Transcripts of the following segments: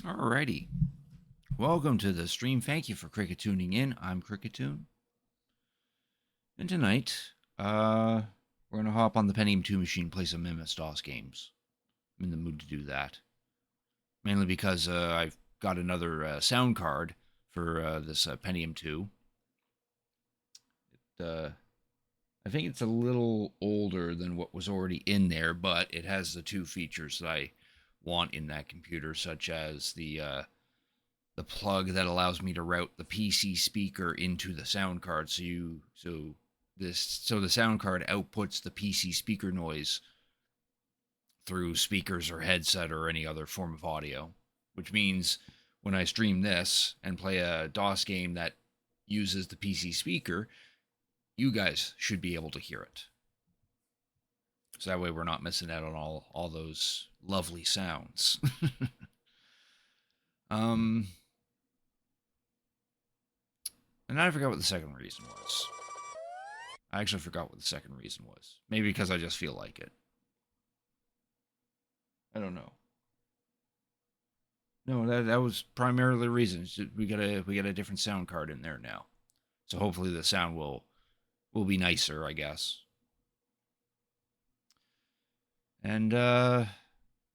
Alrighty. Welcome to the stream. Thank you for Cricket tuning in. I'm Cricketoon. And tonight, we're going to hop on the Pentium 2 machine and play some MS-DOS games. I'm in the mood to do that. Mainly because I've got another sound card for this Pentium 2. I think it's a little older than what was already in there, but it has the two features that I want in that computer, such as the plug that allows me to route the PC speaker into the sound card. So the sound card outputs the PC speaker noise through speakers or headset or any other form of audio, which means when I stream this and play a DOS game that uses the PC speaker, you guys should be able to hear it. So that way we're not missing out on all those lovely sounds. And I forgot what the second reason was. I actually forgot what the second reason was. Maybe because I just feel like it. I don't know. No, that was primarily the reason. We got a different sound card in there now, so hopefully the sound will be nicer, I guess. And of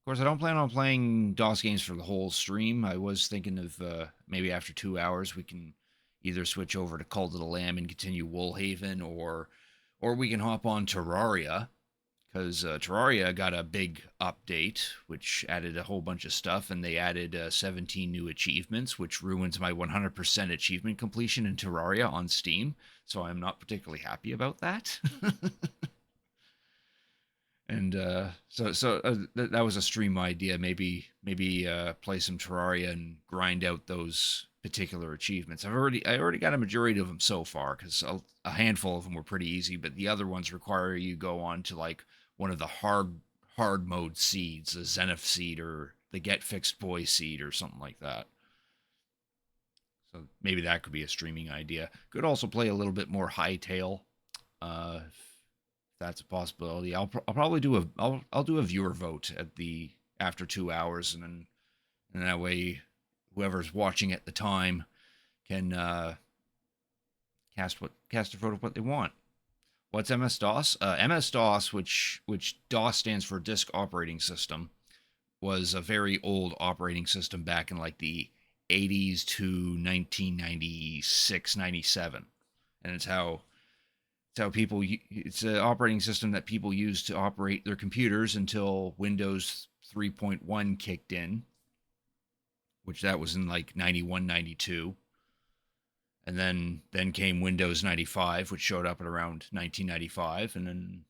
course, I don't plan on playing DOS games for the whole stream. I was thinking of maybe after 2 hours we can either switch over to Cult of the Lamb and continue Woolhaven, or we can hop on Terraria, because Terraria got a big update, which added a whole bunch of stuff, and they added 17 new achievements, which ruins my 100% achievement completion in Terraria on Steam, so I'm not particularly happy about that. And that was a stream idea. Maybe play some Terraria and grind out those particular achievements. I already got a majority of them so far, because a handful of them were pretty easy, but the other ones require you go on to like one of the hard mode seeds, the Zenith seed or the Get Fixed Boy seed or something like that. So maybe that could be a streaming idea. Could also play a little bit more Hightail. If that's a possibility. I'll probably do I'll do a viewer vote at the after 2 hours, and that way whoever's watching at the time can cast a photo of what they want. What's MS DOS? MS DOS, which DOS stands for Disk Operating System, was a very old operating system back in like the 80s to 1996, 97, and it's how people. It's an operating system that people used to operate their computers until Windows 3.1 kicked in, which that was in like 91, 92. And then came Windows 95, which showed up at around 1995, and then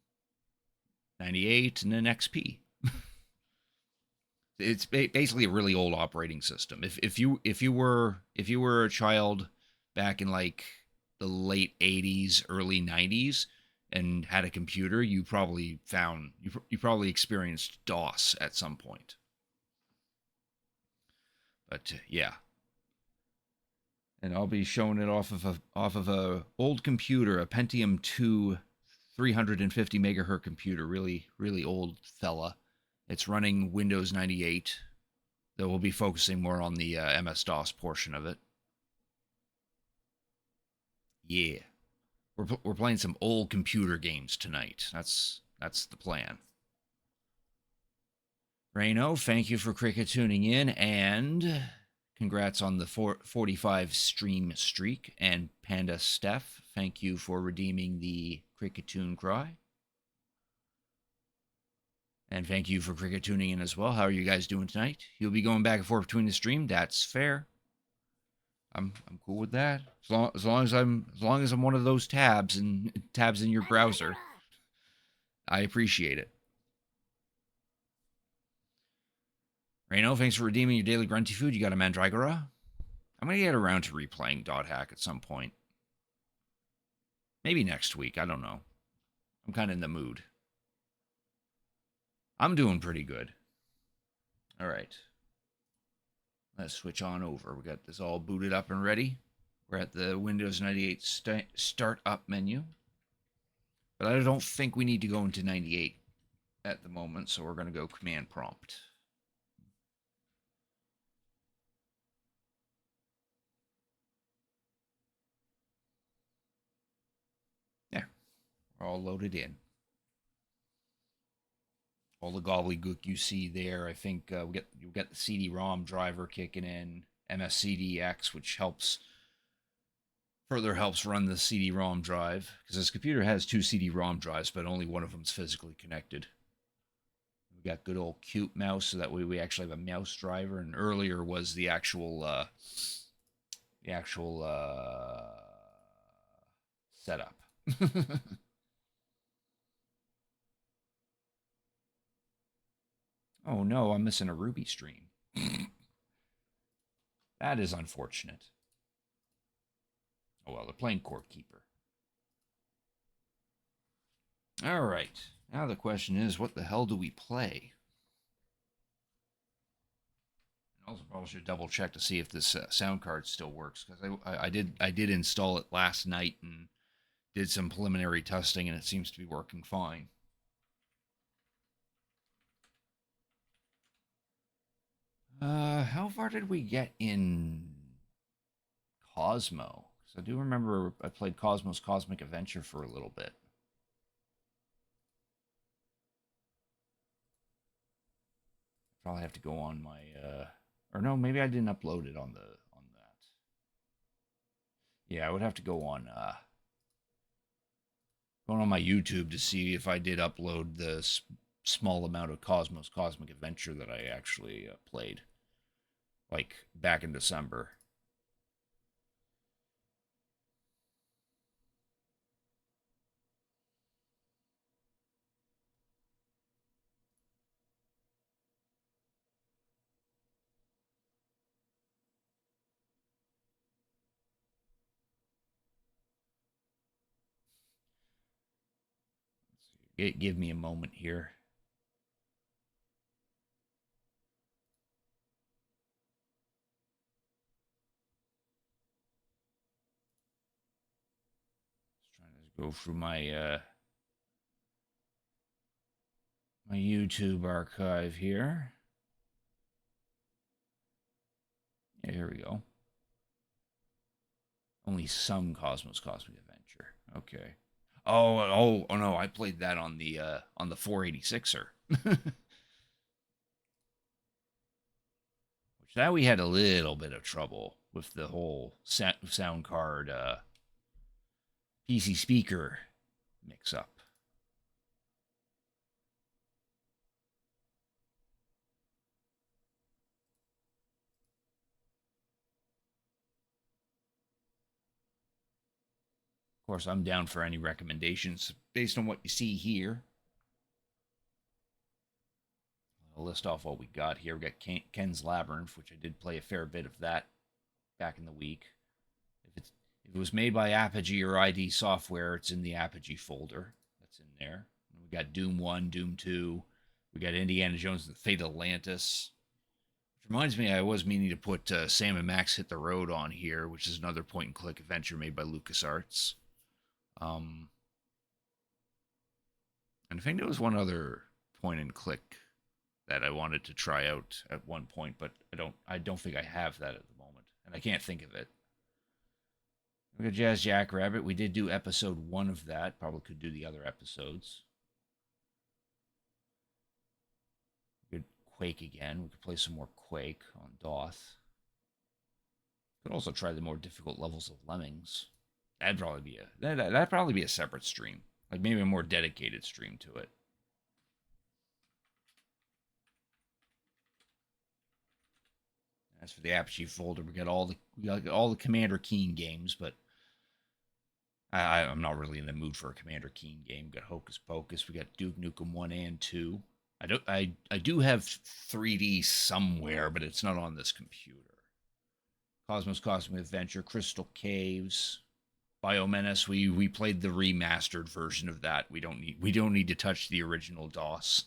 98, and then XP. It's basically a really old operating system. If you were a child back in like the late 80s, early 90s, and had a computer, you probably experienced DOS at some point. But yeah, and I'll be showing it off of a old computer, a Pentium 2 350 megahertz computer, really old fella. It's running Windows 98, though we'll be focusing more on the MS DOS portion of it. Yeah, we're playing some old computer games tonight. That's the plan. Reno, thank you for cricket tuning in, and congrats on the 45 stream streak. And Panda Steph, thank you for redeeming the cricket tune cry. And thank you for cricket tuning in as well. How are you guys doing tonight? You'll be going back and forth between the stream. That's fair. I'm cool with that. As long as I'm one of those tabs in your browser, I appreciate it. Reno, thanks for redeeming your daily grunty food. You got a Mandragora? I'm gonna get around to replaying Dot Hack at some point. Maybe next week. I don't know. I'm kind of in the mood. I'm doing pretty good. All right. Let's switch on over. We got this all booted up and ready. We're at the Windows 98 startup menu. But I don't think we need to go into 98 at the moment, so we're going to go command prompt. There. We're all loaded in. All the gobbledygook you see there, I think you'll get the CD-ROM driver kicking in, MSCDX, which further helps run the CD-ROM drive, because this computer has two CD-ROM drives, but only one of them is physically connected. We got good old cute mouse, so that way we actually have a mouse driver. And earlier was the actual setup. Oh no, I'm missing a Ruby stream. That is unfortunate. Oh well, they're playing Court Keeper. All right. Now the question is, what the hell do we play? And also, probably should double check to see if this sound card still works, because I did install it last night and did some preliminary testing, and it seems to be working fine. How far did we get in Cosmo? Because I do remember I played Cosmo's Cosmic Adventure for a little bit. Probably have to go on my or no, maybe I didn't upload it on that. Yeah, I would have to go on going on my YouTube to see if I did upload the small amount of Cosmo's Cosmic Adventure that I actually played, like back in December. Give me a moment here. Just trying to go through my YouTube archive here. Yeah, here we go. Only some Cosmos Cosmic Adventure. Okay. Oh no! I played that on the 486er. Which now we had a little bit of trouble with the whole sound card PC speaker mix up. Of course, I'm down for any recommendations based on what you see here. I'll list off what we got here. We got Ken's Labyrinth, which I did play a fair bit of that back in the week. If it was made by Apogee or ID Software, it's in the Apogee folder. That's in there. We got Doom 1, Doom 2. We got Indiana Jones and the Fate of Atlantis. Which reminds me, I was meaning to put Sam and Max Hit the Road on here, which is another point and click adventure made by LucasArts. Um, and I think there was one other point and click that I wanted to try out at one point, but I don't think I have that at the moment, and I can't think of it. We got Jazz Jackrabbit. We did do episode 1 of that. Probably could do the other episodes. We could Quake again. We could play some more Quake on DOS. Could also try the more difficult levels of Lemmings. That'd probably be a separate stream, like maybe a more dedicated stream to it. As for the Apogee folder, we got all the Commander Keen games, but I'm not really in the mood for a Commander Keen game. We got Hocus Pocus. We got Duke Nukem 1 and 2. I do have 3D somewhere, but it's not on this computer. Cosmos Cosmic Adventure, Crystal Caves, Biomenace. We played the remastered version of that. We don't need to touch the original DOS.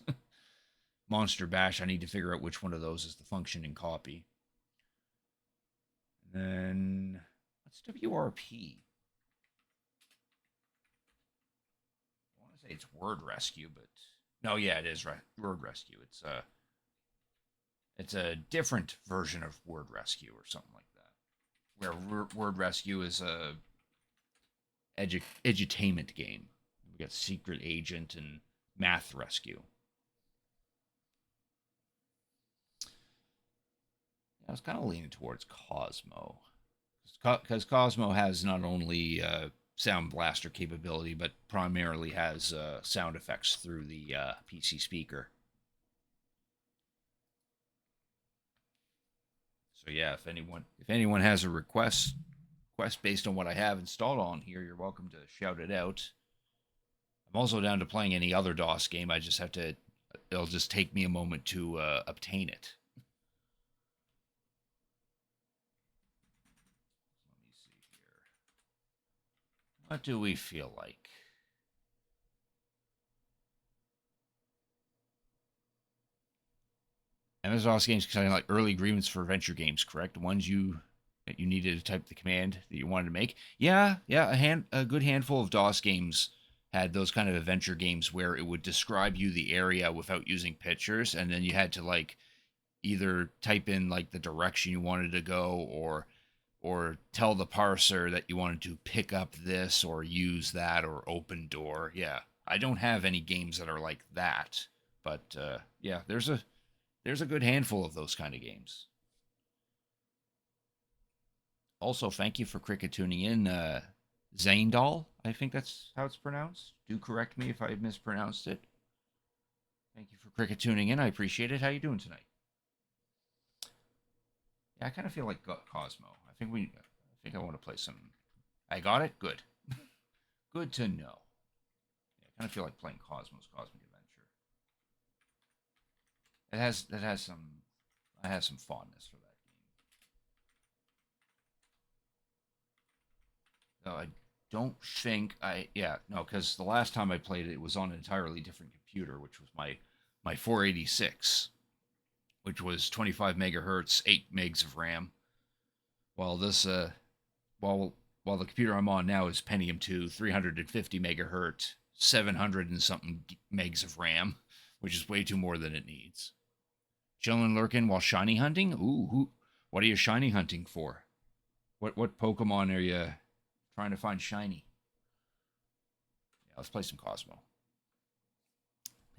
Monster Bash. I need to figure out which one of those is the functioning copy. And then what's WRP? I want to say it's Word Rescue, but no, yeah, it is Word Rescue. It's a different version of Word Rescue or something like that. Where Word Rescue is a edutainment game. We got Secret Agent and Math Rescue. I was kind of leaning towards Cosmo because Cosmo has not only sound blaster capability, but primarily has sound effects through the PC speaker. So yeah, if anyone has a request based on what I have installed on here, you're welcome to shout it out. I'm also down to playing any other DOS game. I just have to. It'll just take me a moment to obtain it. Let me see here. What do we feel like? MS DOS games kind of like early agreements for adventure games, correct? Ones that you needed to type the command that you wanted to make. Yeah. A good handful of DOS games had those kind of adventure games where it would describe you the area without using pictures, and then you had to like either type in like the direction you wanted to go or tell the parser that you wanted to pick up this or use that or open door. Yeah, I don't have any games that are like that, but yeah, there's a good handful of those kind of games. Also, thank you for cricket tuning in, Zaindal. I think that's how it's pronounced. Do correct me if I mispronounced it. Thank you for cricket tuning in. I appreciate it. How you doing tonight? Yeah, I kind of feel like Cosmo. I think I want to play some. I got it. Good. Good to know. Yeah, I kind of feel like playing Cosmo's Cosmic Adventure. It has some. I have some fondness for that game. I don't think I. Yeah, no, because the last time I played it, it was on an entirely different computer, which was my 486, which was 25 megahertz, 8 megs of RAM. While this while the computer I'm on now is Pentium 2, 350 megahertz, 700 and something megs of RAM, which is way too more than it needs. Chilling lurking while shiny hunting? Ooh, what are you shiny hunting for? What Pokemon are you trying to find shiny. Yeah, let's play some Cosmo.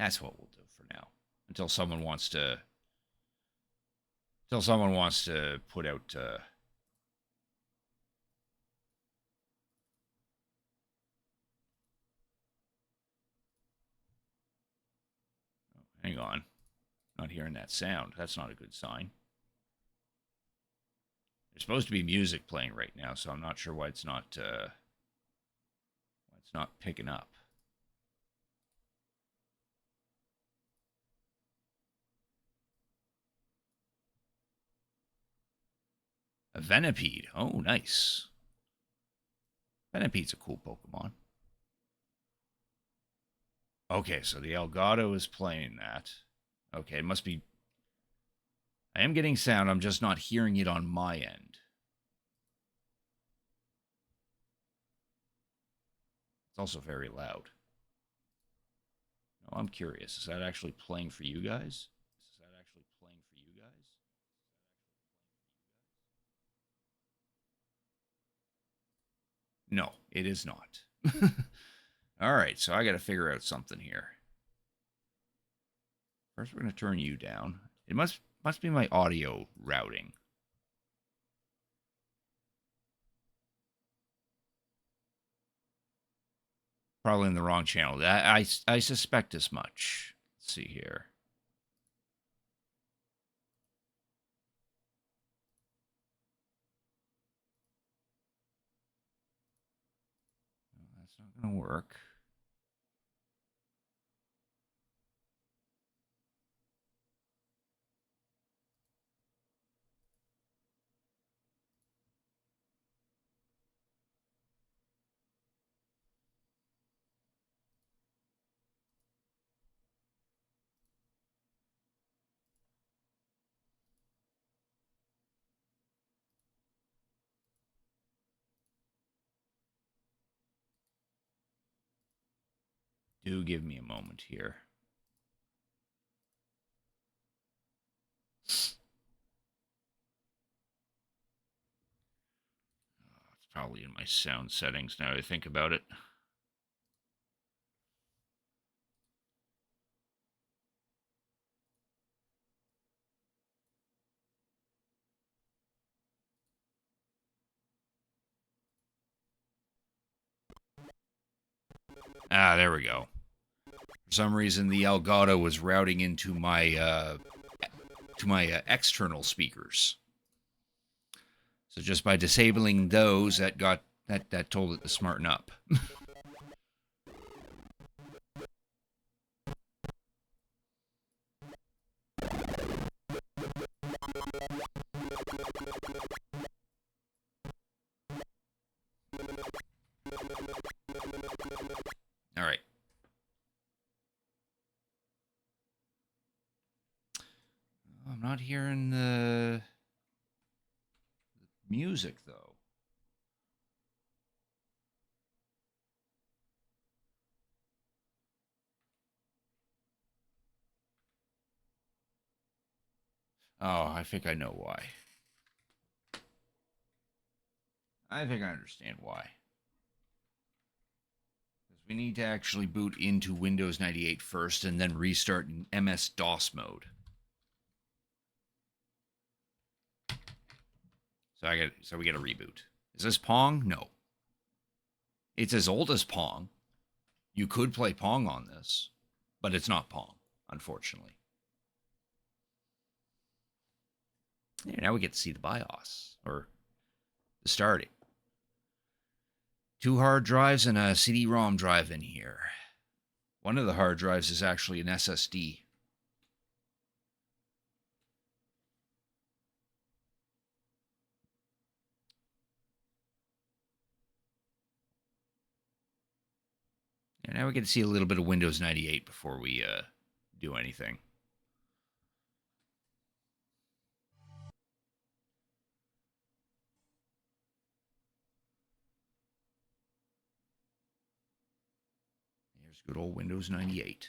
That's what we'll do for now. Until someone wants to put out hang on. Not hearing that sound. That's not a good sign. There's supposed to be music playing right now, so I'm not sure why it's not picking up. A Venipede. Oh, nice. Venipede's a cool Pokemon. Okay, so the Elgato is playing that. Okay, it must be... I am getting sound, I'm just not hearing it on my end. It's also very loud. No, I'm curious. Is that actually playing for you guys? Is that actually playing for you guys? No, it is not. All right, so I got to figure out something here. First, we're going to turn you down. It must be my audio routing. Probably in the wrong channel. I suspect as much. Let's see here. That's not going to work. Do give me a moment here. It's probably in my sound settings now that I think about it. Ah, there we go. For some reason, the Elgato was routing into my external speakers. So just by disabling those, that told it to smarten up. All right. I'm not hearing the music though. Oh, I think I know why. I think I understand why. Because we need to actually boot into Windows 98 first and then restart in MS-DOS mode. So we get a reboot. Is this Pong? No. It's as old as Pong. You could play Pong on this, but it's not Pong, unfortunately. Yeah, now we get to see the BIOS, or the starting. 2 hard drives and a CD-ROM drive in here. One of the hard drives is actually an SSD. And now we get to see a little bit of Windows 98 before we do anything. Here's good old Windows 98.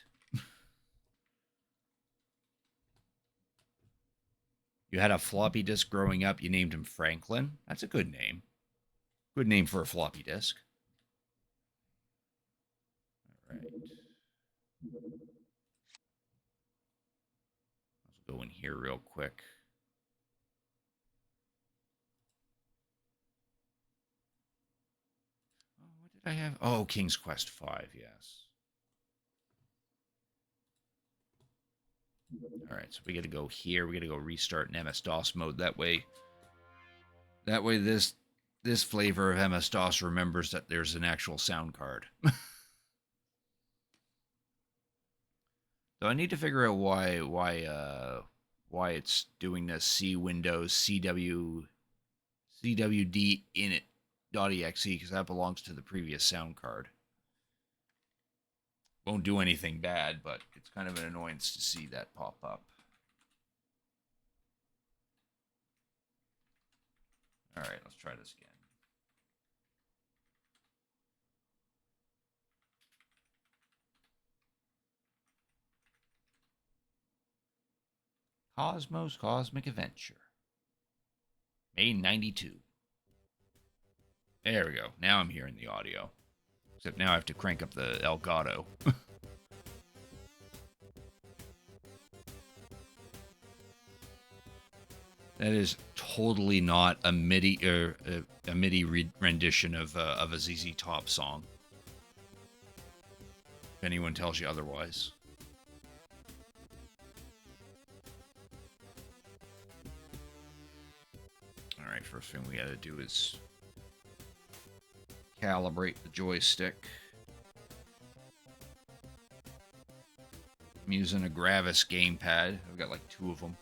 You had a floppy disk growing up. You named him Franklin. That's a good name. Good name for a floppy disk. All right. Let's go in here real quick. Oh, what did I have? Oh, King's Quest 5, yes. All right, so we got to go here. We got to go restart in MS-DOS mode. That way this flavor of MS-DOS remembers that there's an actual sound card. So I need to figure out why it's doing this C Windows CWD init .exe, because that belongs to the previous sound card. Won't do anything bad, but it's kind of an annoyance to see that pop up. All right, let's try this again. Cosmo's Cosmic Adventure. May 92. There we go. Now I'm hearing the audio. Except now I have to crank up the Elgato. That is totally not a MIDI or a MIDI rendition of a ZZ Top song. If anyone tells you otherwise. All right, first thing we got to do is calibrate the joystick. I'm using a Gravis gamepad. I've got like 2 of them.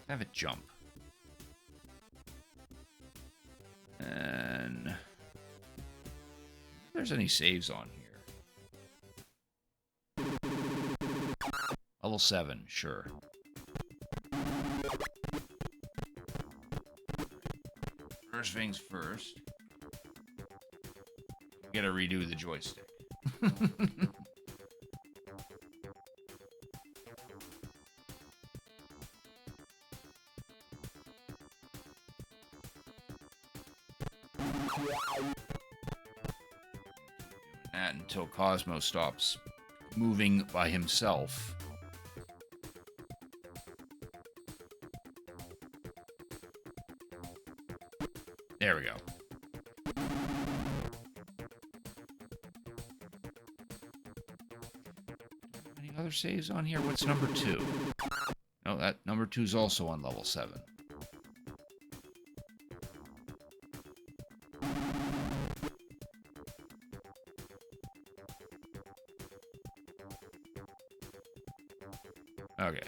Have it jump. And if there's any saves on here. Level 7, sure. First things first. We gotta redo the joystick. That until Cosmo stops moving by himself. There we go. Any other saves on here? What's number 2? No, that number 2 is also on level 7. Okay.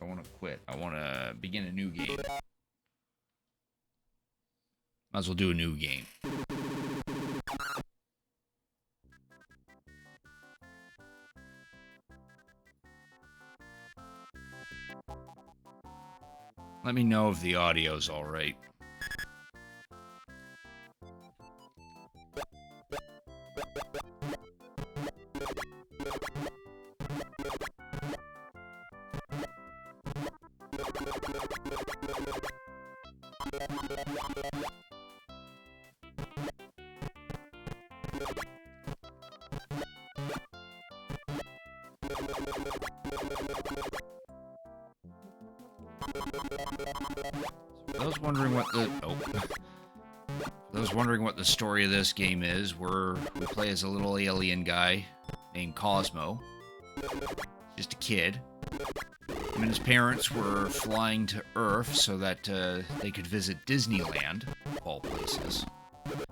I want to quit. I want to begin a new game. Might as well do a new game. Let me know if the audio's alright. Wondering what the story of this game is, we play as a little alien guy named Cosmo. Just a kid. Him and his parents were flying to Earth so that they could visit Disneyland, of all places. But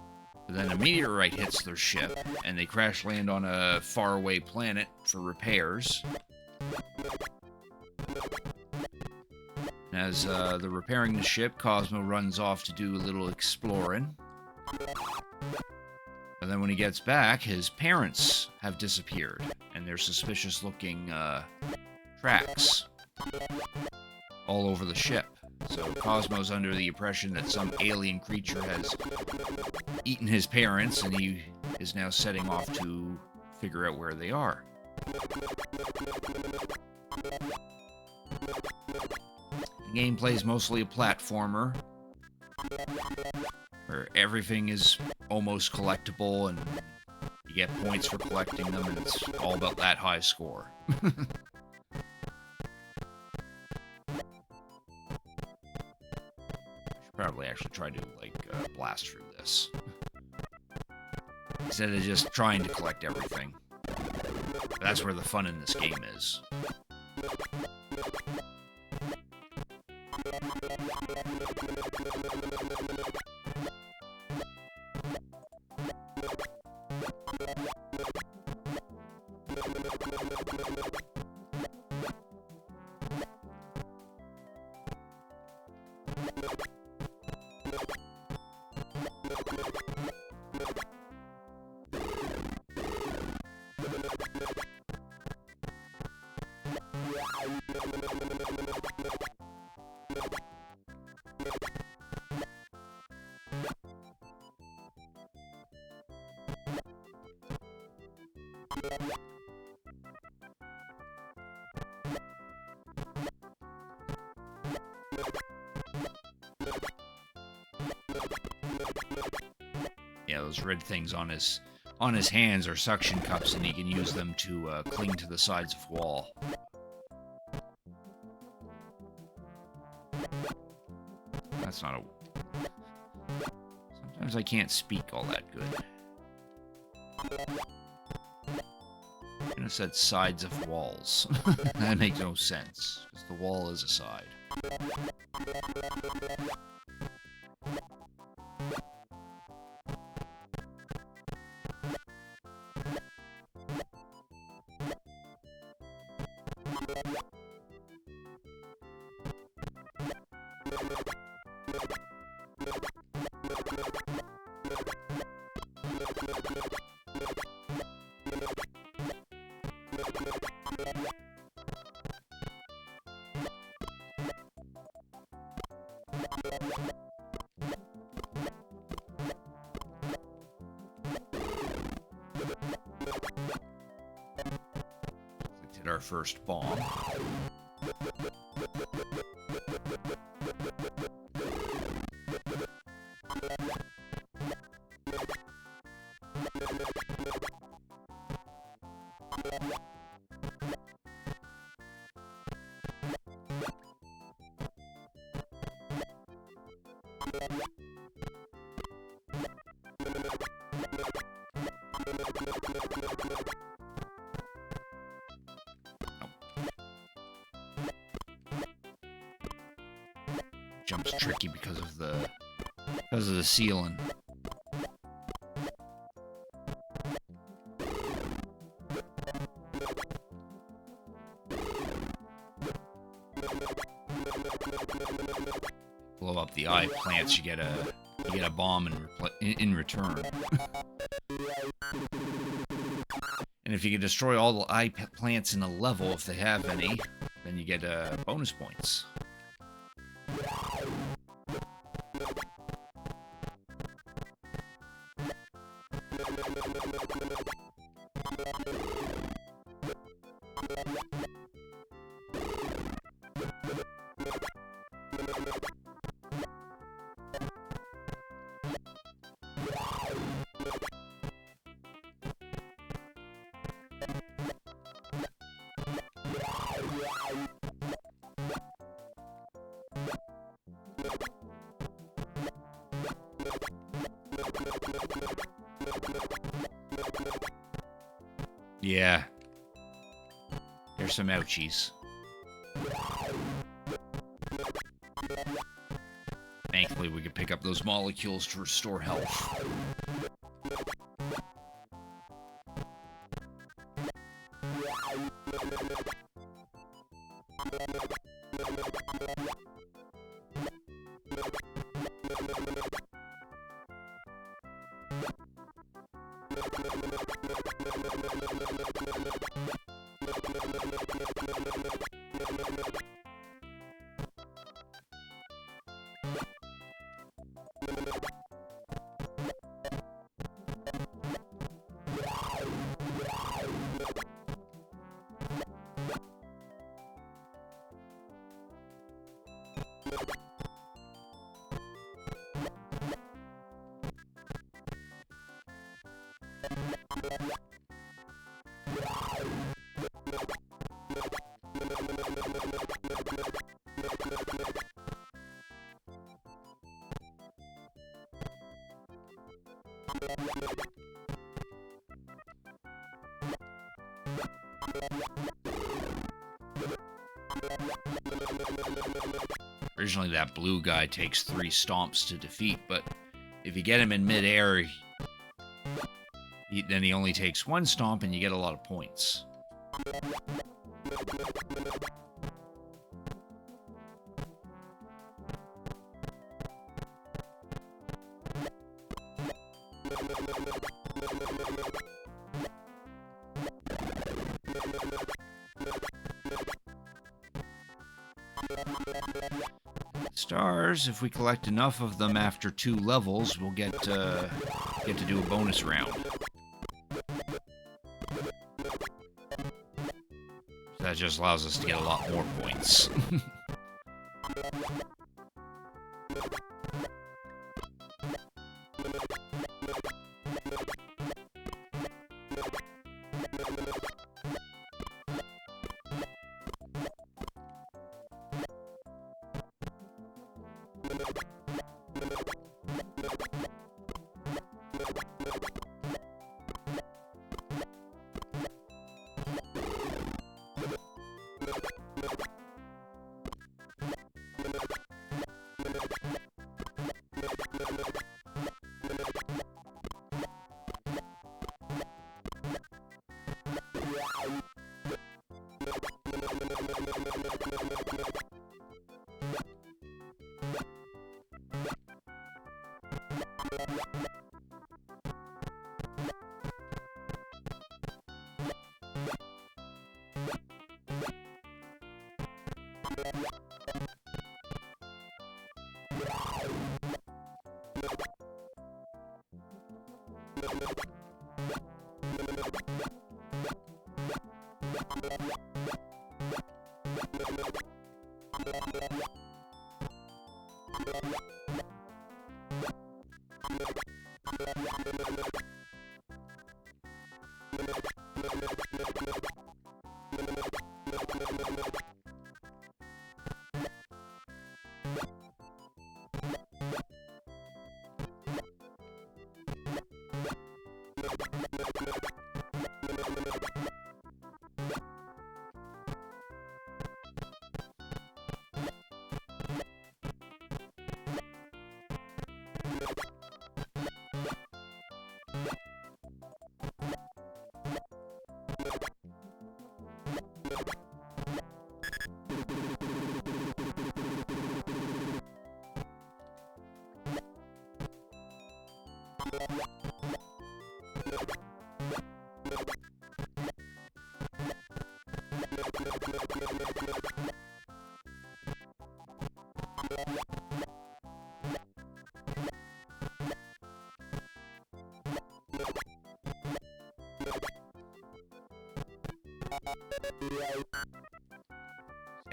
then a meteorite hits their ship, and they crash land on a faraway planet for repairs. As they're repairing the ship, Cosmo runs off to do a little exploring. And then when he gets back, his parents have disappeared, and there's suspicious-looking tracks all over the ship. So Cosmo's under the impression that some alien creature has eaten his parents, and he is now setting off to figure out where they are. The gameplay is mostly a platformer, where everything is almost collectible, and you get points for collecting them, and it's all about that high score. Should probably actually try to, like, blast through this. Instead of just trying to collect everything. But that's where the fun in this game is. Yeah, those red things on his hands are suction cups, and he can use them to cling to the sides of wall. That's not a... Sometimes I can't speak all that good. I should have said sides of walls. That makes no sense, because the wall is a side. Hit our first bomb. Jump's tricky because of the ceiling. Blow up the eye plants, you get a bomb in return. And if you can destroy all the eye plants in a level, if they have any, then you get bonus points. Yeah. There's some ouchies. Thankfully, we can pick up those molecules to restore health. Originally, that blue guy takes 3 stomps to defeat, but if you get him in midair, then he only takes 1 stomp and you get a lot of points. Stars, if we collect enough of them after 2 levels, we'll get to do a bonus round. So that just allows us to get a lot more points.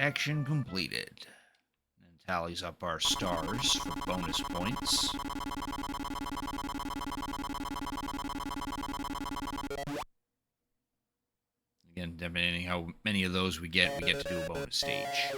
Action completed. And tallies up our stars for bonus points. Again, depending how many of those we get to do a bonus stage.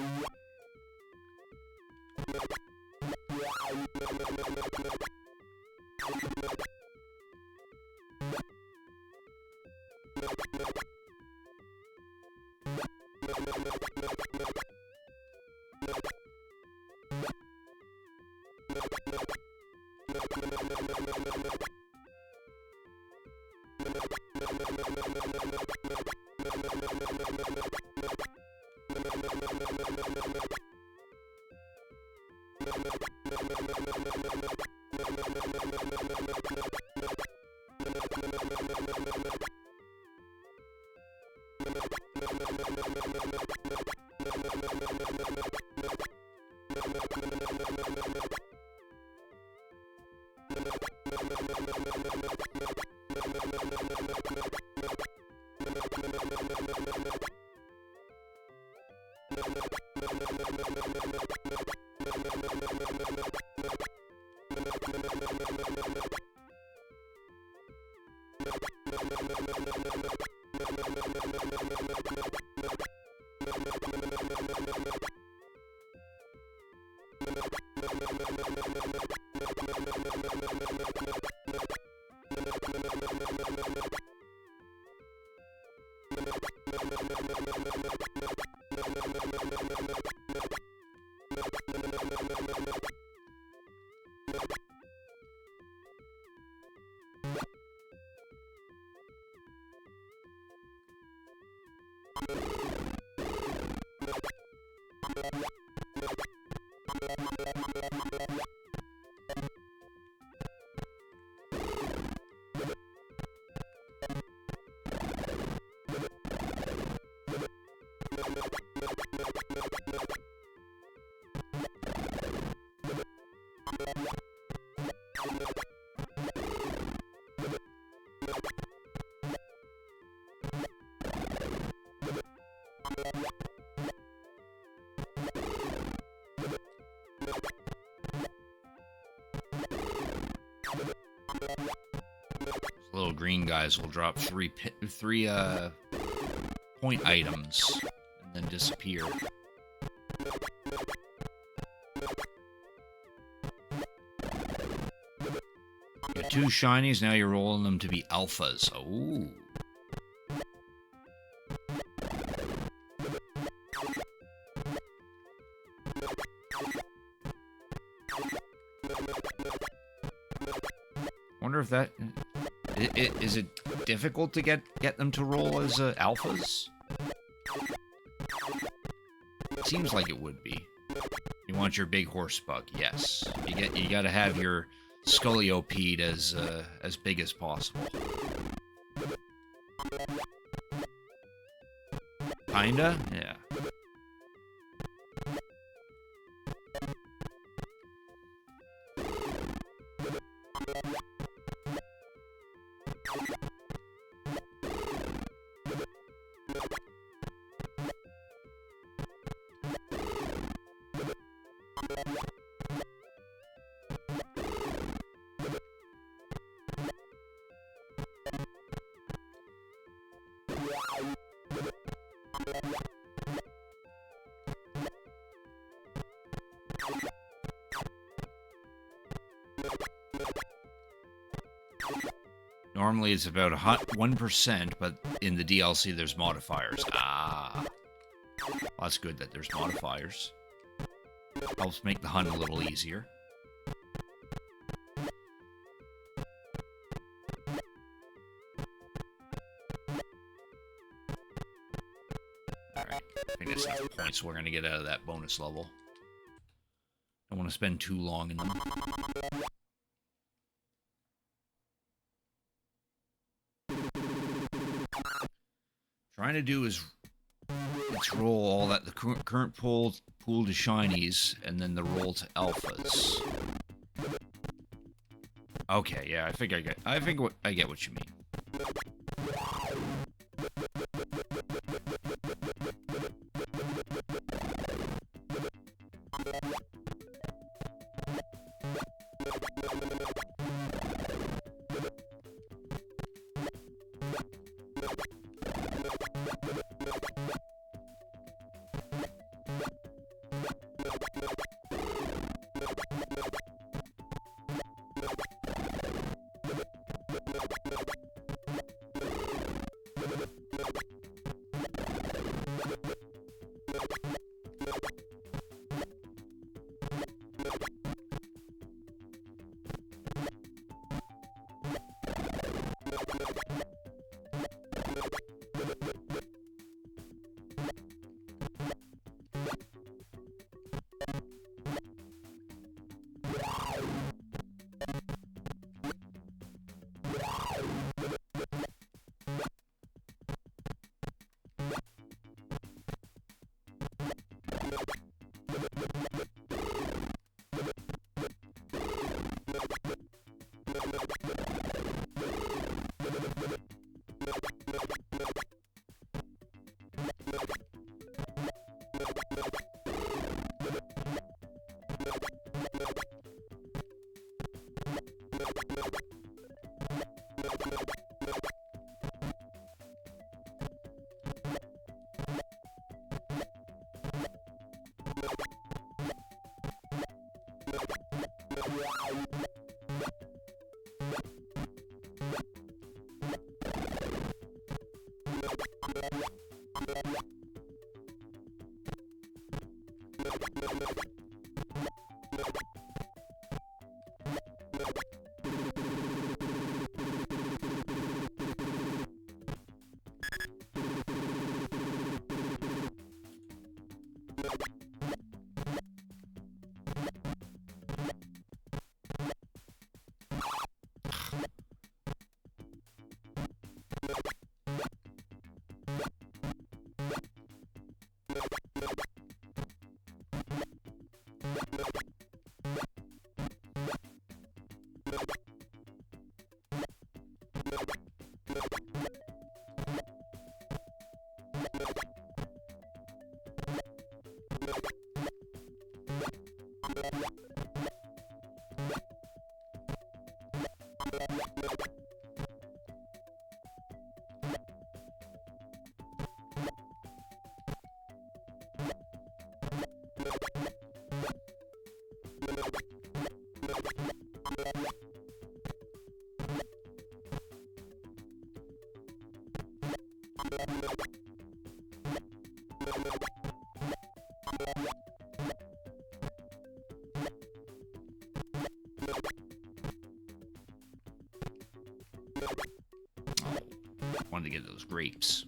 Little green guys will drop three point items and then disappear. You got 2 shinies, now you're rolling them to be alphas. Oh. Wonder if that... Is it difficult to get them to roll as alphas? Seems like it would be. You want your big horse bug, yes. You got to have your Scolliopede as big as possible. Kinda, yeah. Normally it's about 1%, but in the DLC there's modifiers. Ah. Well, that's good that there's modifiers. Helps make the hunt a little easier. Alright, I think that's enough points we're going to get out of that bonus level. Don't want to spend too long in them. Trying to do is let's roll all that the current pool to shinies and then the roll to alphas. Okay, yeah, I think I get what you mean. Wanted to get those grapes.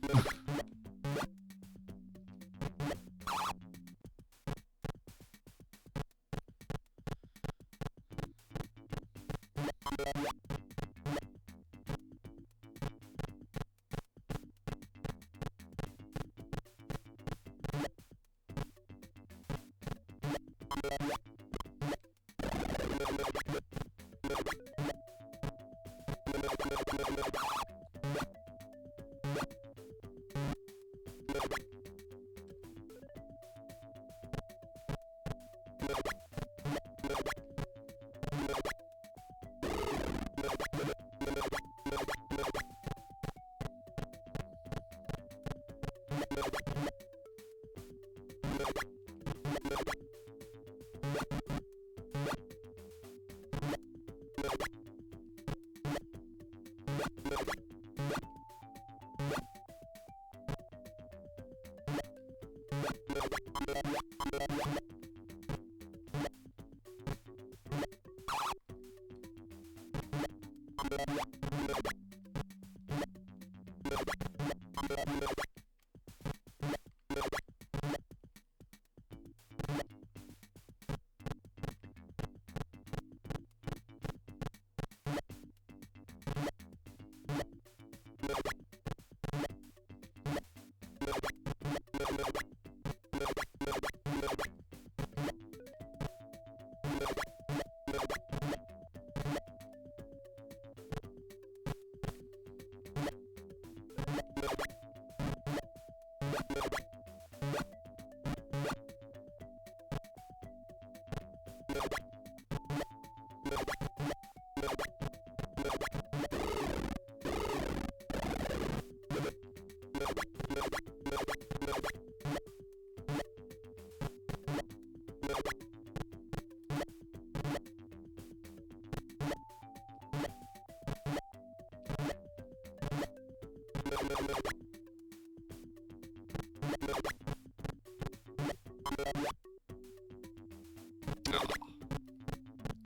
Oh,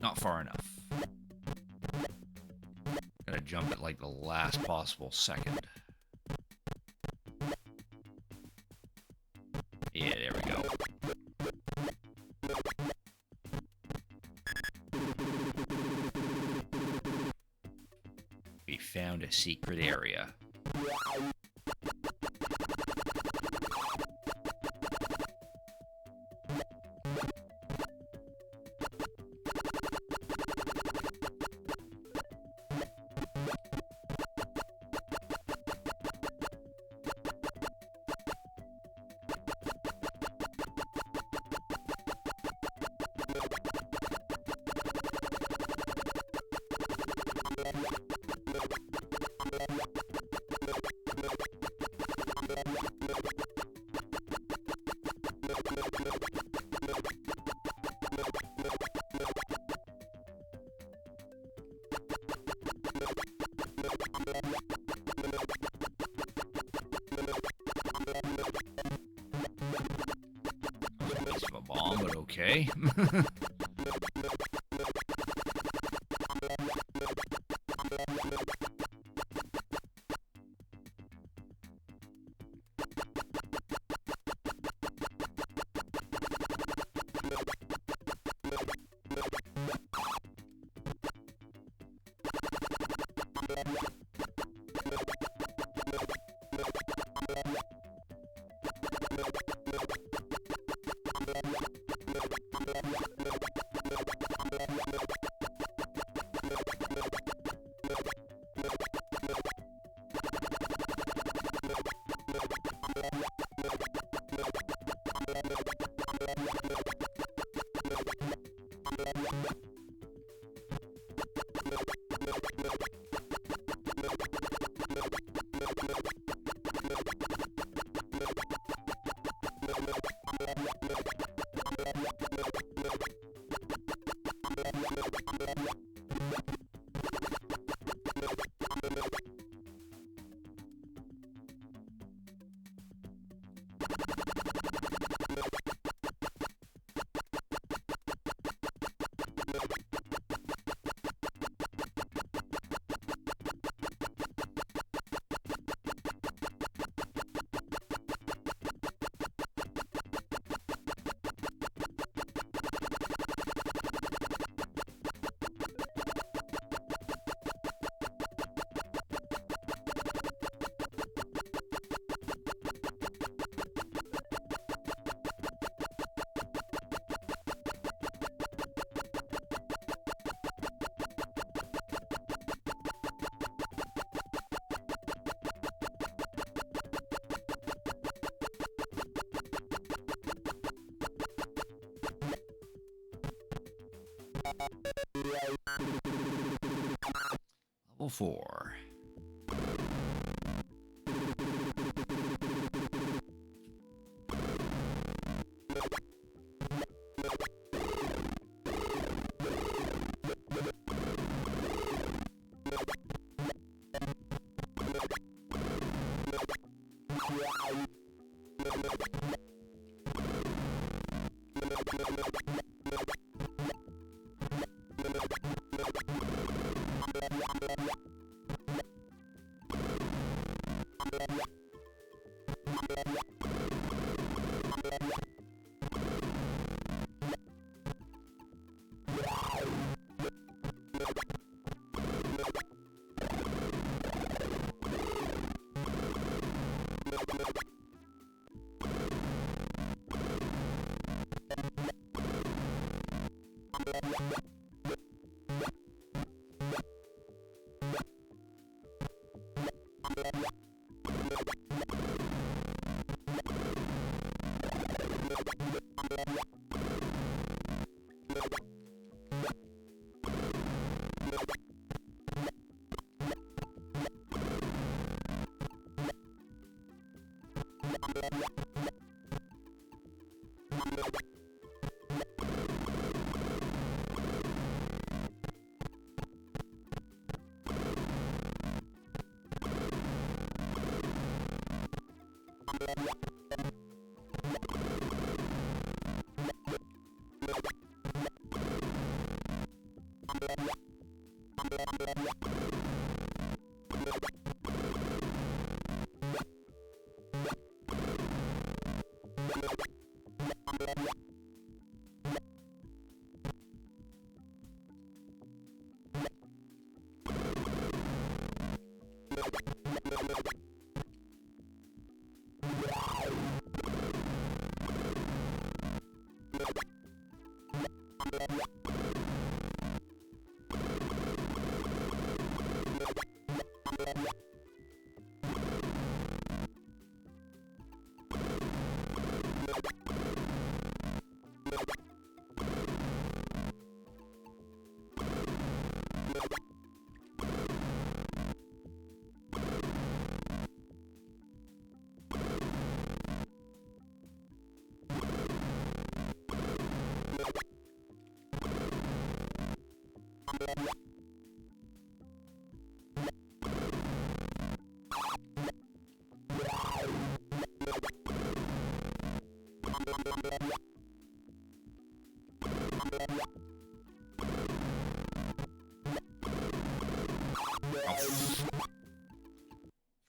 not far enough. Gotta jump at like the last possible second. Yeah, there we go. We found a secret area. That was a waste of a bomb, but okay. Level 4.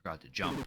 forgot to jump.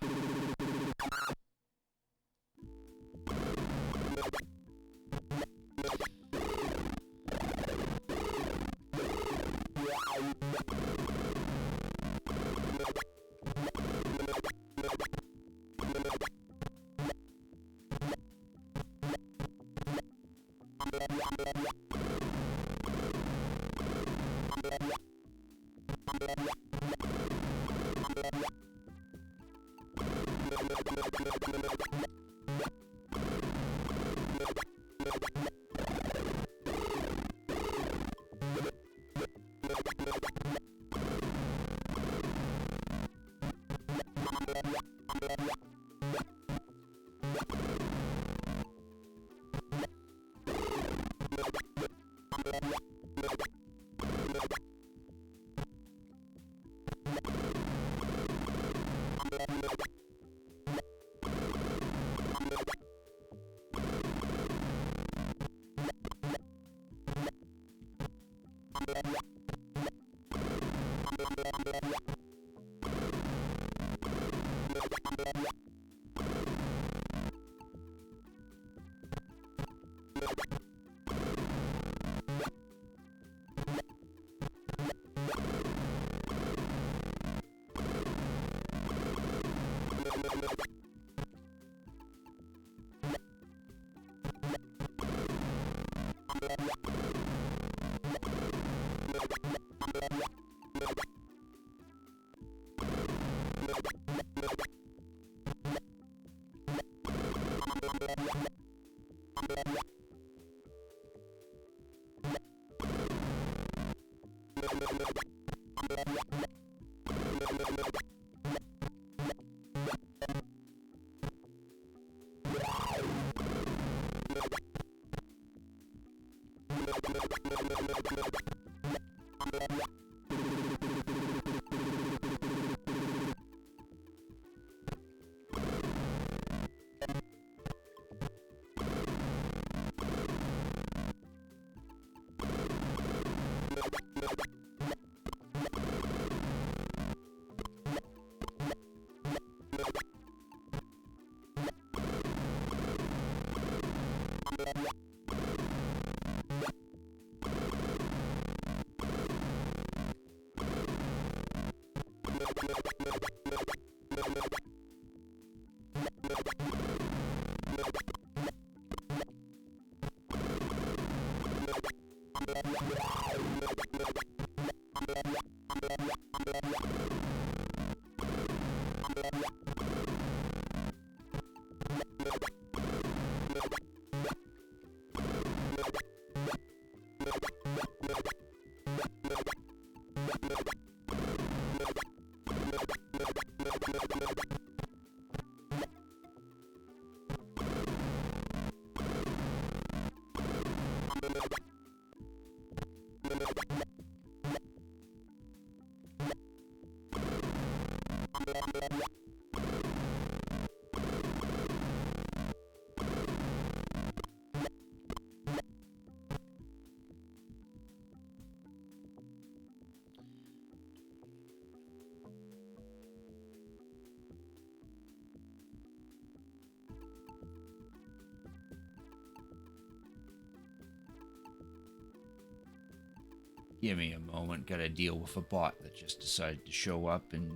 Give me a moment. Gotta deal with a bot that just decided to show up and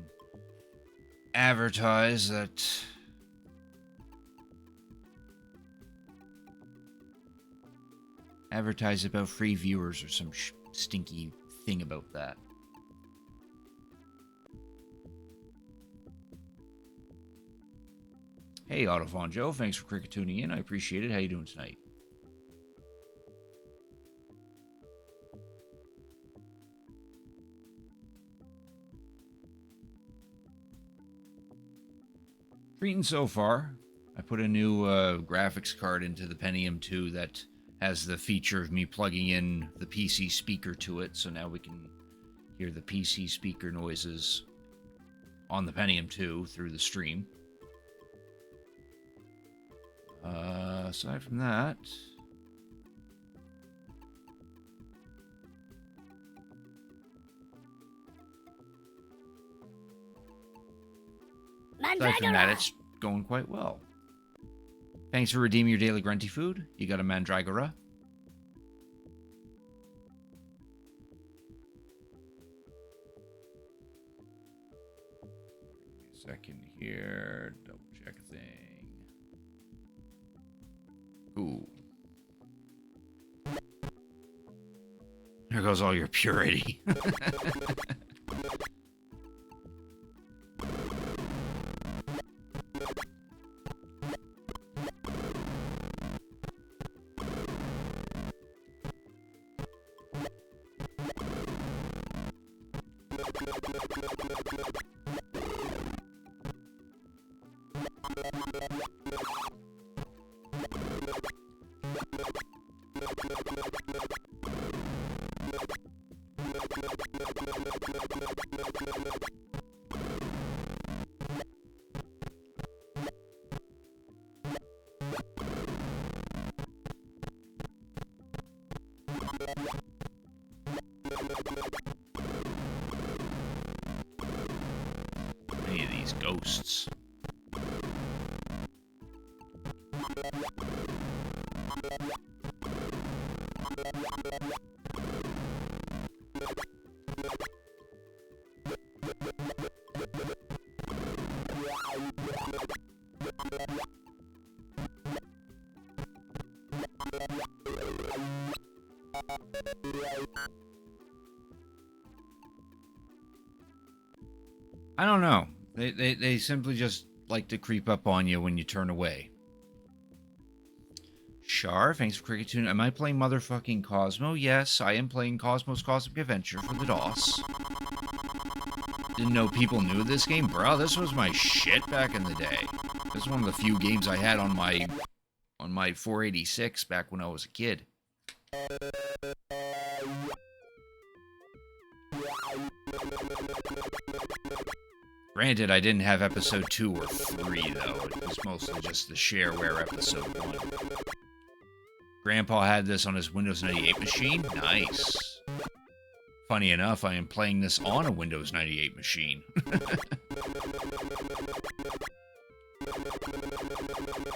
advertise that advertise about free viewers or some stinky thing about that. Hey, Autophon Joe, thanks for cricket tuning in. I appreciate it. How you doing tonight? Treating so far. I put a new graphics card into the Pentium 2 that has the feature of me plugging in the PC speaker to it, so now we can hear the PC speaker noises on the Pentium 2 through the stream. Aside from that, Aside from that, it's going quite well. Thanks for redeeming your daily grunty food. You got a mandragora. Give me a second here. Double check thing. Ooh. There goes all your purity. Any of these ghosts. I don't know. They simply just like to creep up on you when you turn away. Char, thanks for Cricket Tune. Am I playing motherfucking Cosmo? Yes, I am playing Cosmo's Cosmic Adventure for the DOS. Didn't know people knew this game? Bro, this was my shit back in the day. This is one of the few games I had on my 486 back when I was a kid. Granted, I didn't have episode 2 or 3, though. It was mostly just the shareware episode 1. Grandpa had this on his Windows 98 machine. Nice. Funny enough, I am playing this on a Windows 98 machine.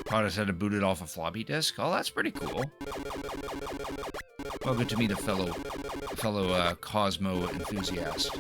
Taught us how to boot it off a floppy disk. Oh, that's pretty cool. Well, good to meet a fellow Cosmo enthusiast.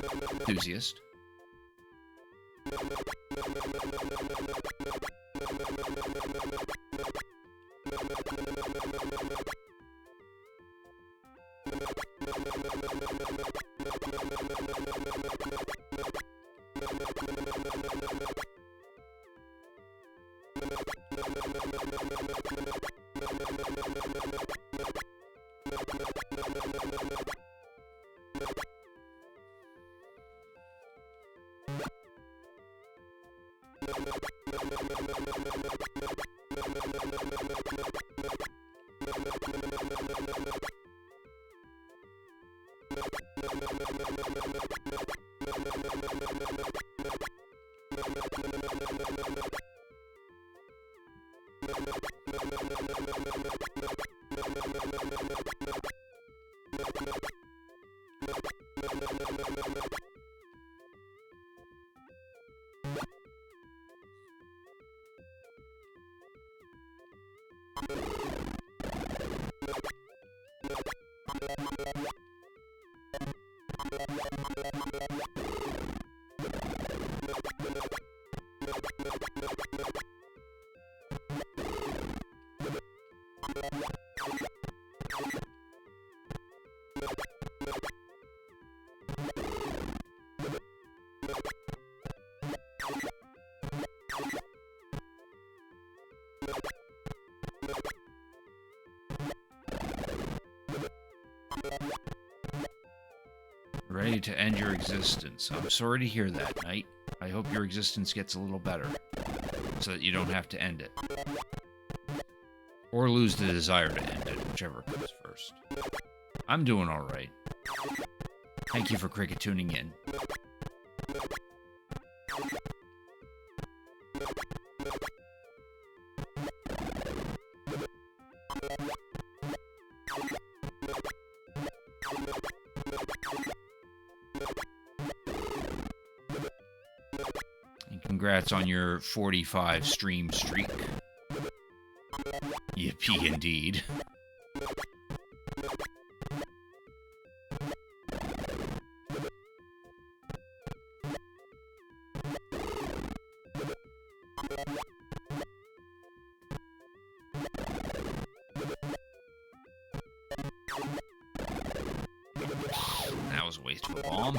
Ready to end your existence. I'm sorry to hear that, Knight. I hope your existence gets a little better, so that you don't have to end it. Or lose the desire to end it, whichever comes first. I'm doing alright. Thank you for Cricket tuning in. Congrats on your 45 stream streak. Yippee indeed. That was a waste of a bomb.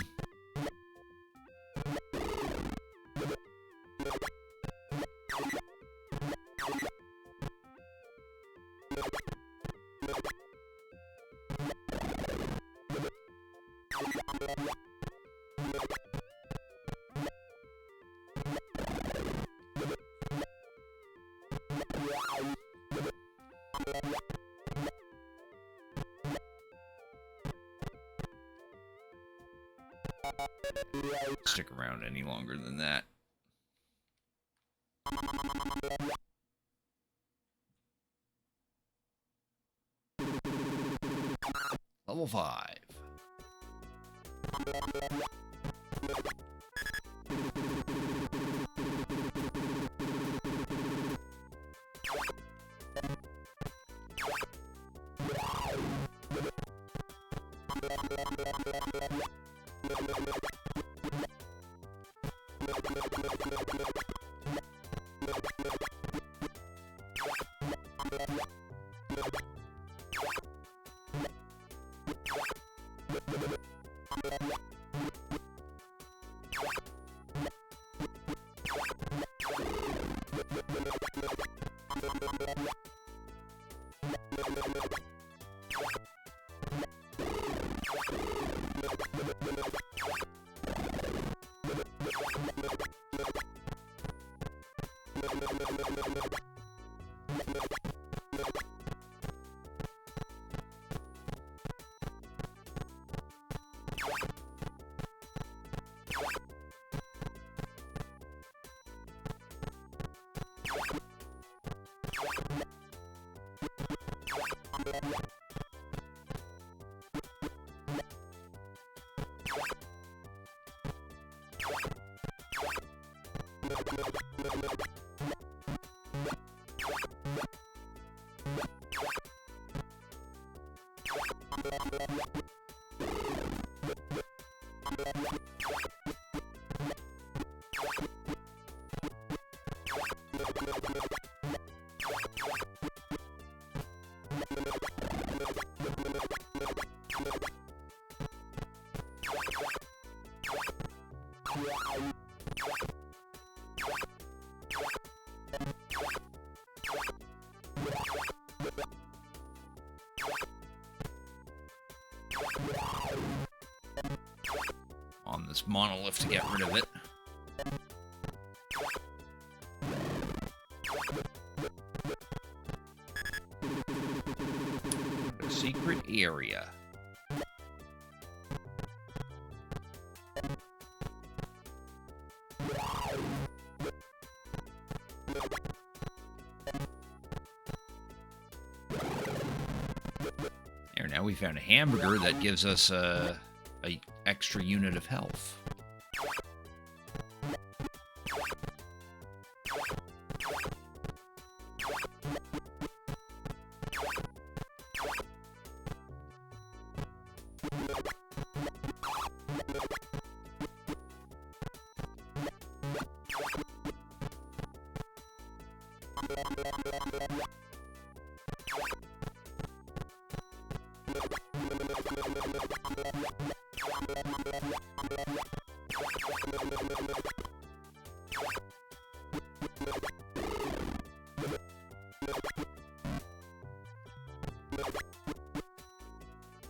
Stick around any longer than that. Level 5. On this monolith to get rid of it. A secret area. There, now we found a hamburger that gives us a extra unit of health.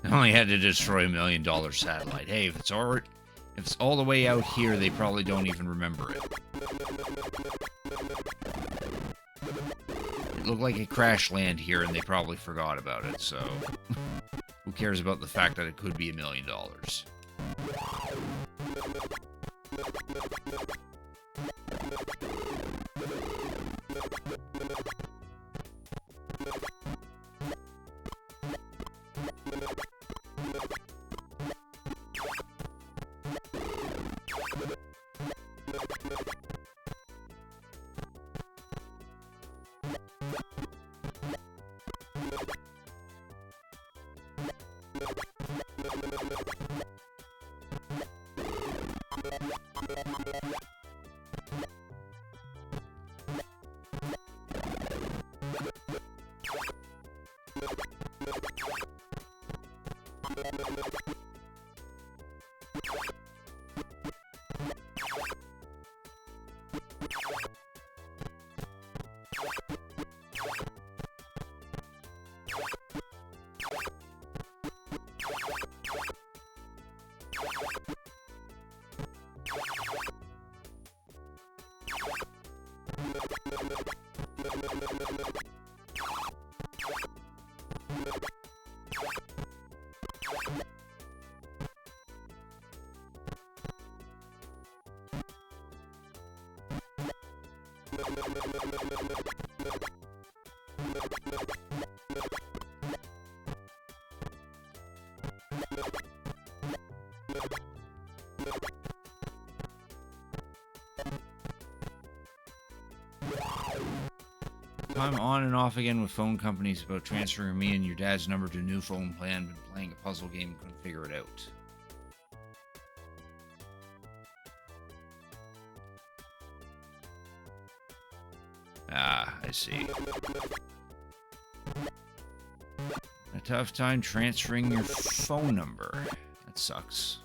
I only had to destroy $1 million satellite. Hey, if it's all the way out here, they probably don't even remember it. It looked like it crash land here, and they probably forgot about it, so... Who cares about the fact that it could be $1 million? I'm on and off again with phone companies about transferring me and your dad's number to a new phone plan. Been playing a puzzle game, couldn't figure it out. Ah, I see. A tough time transferring your phone number. That sucks.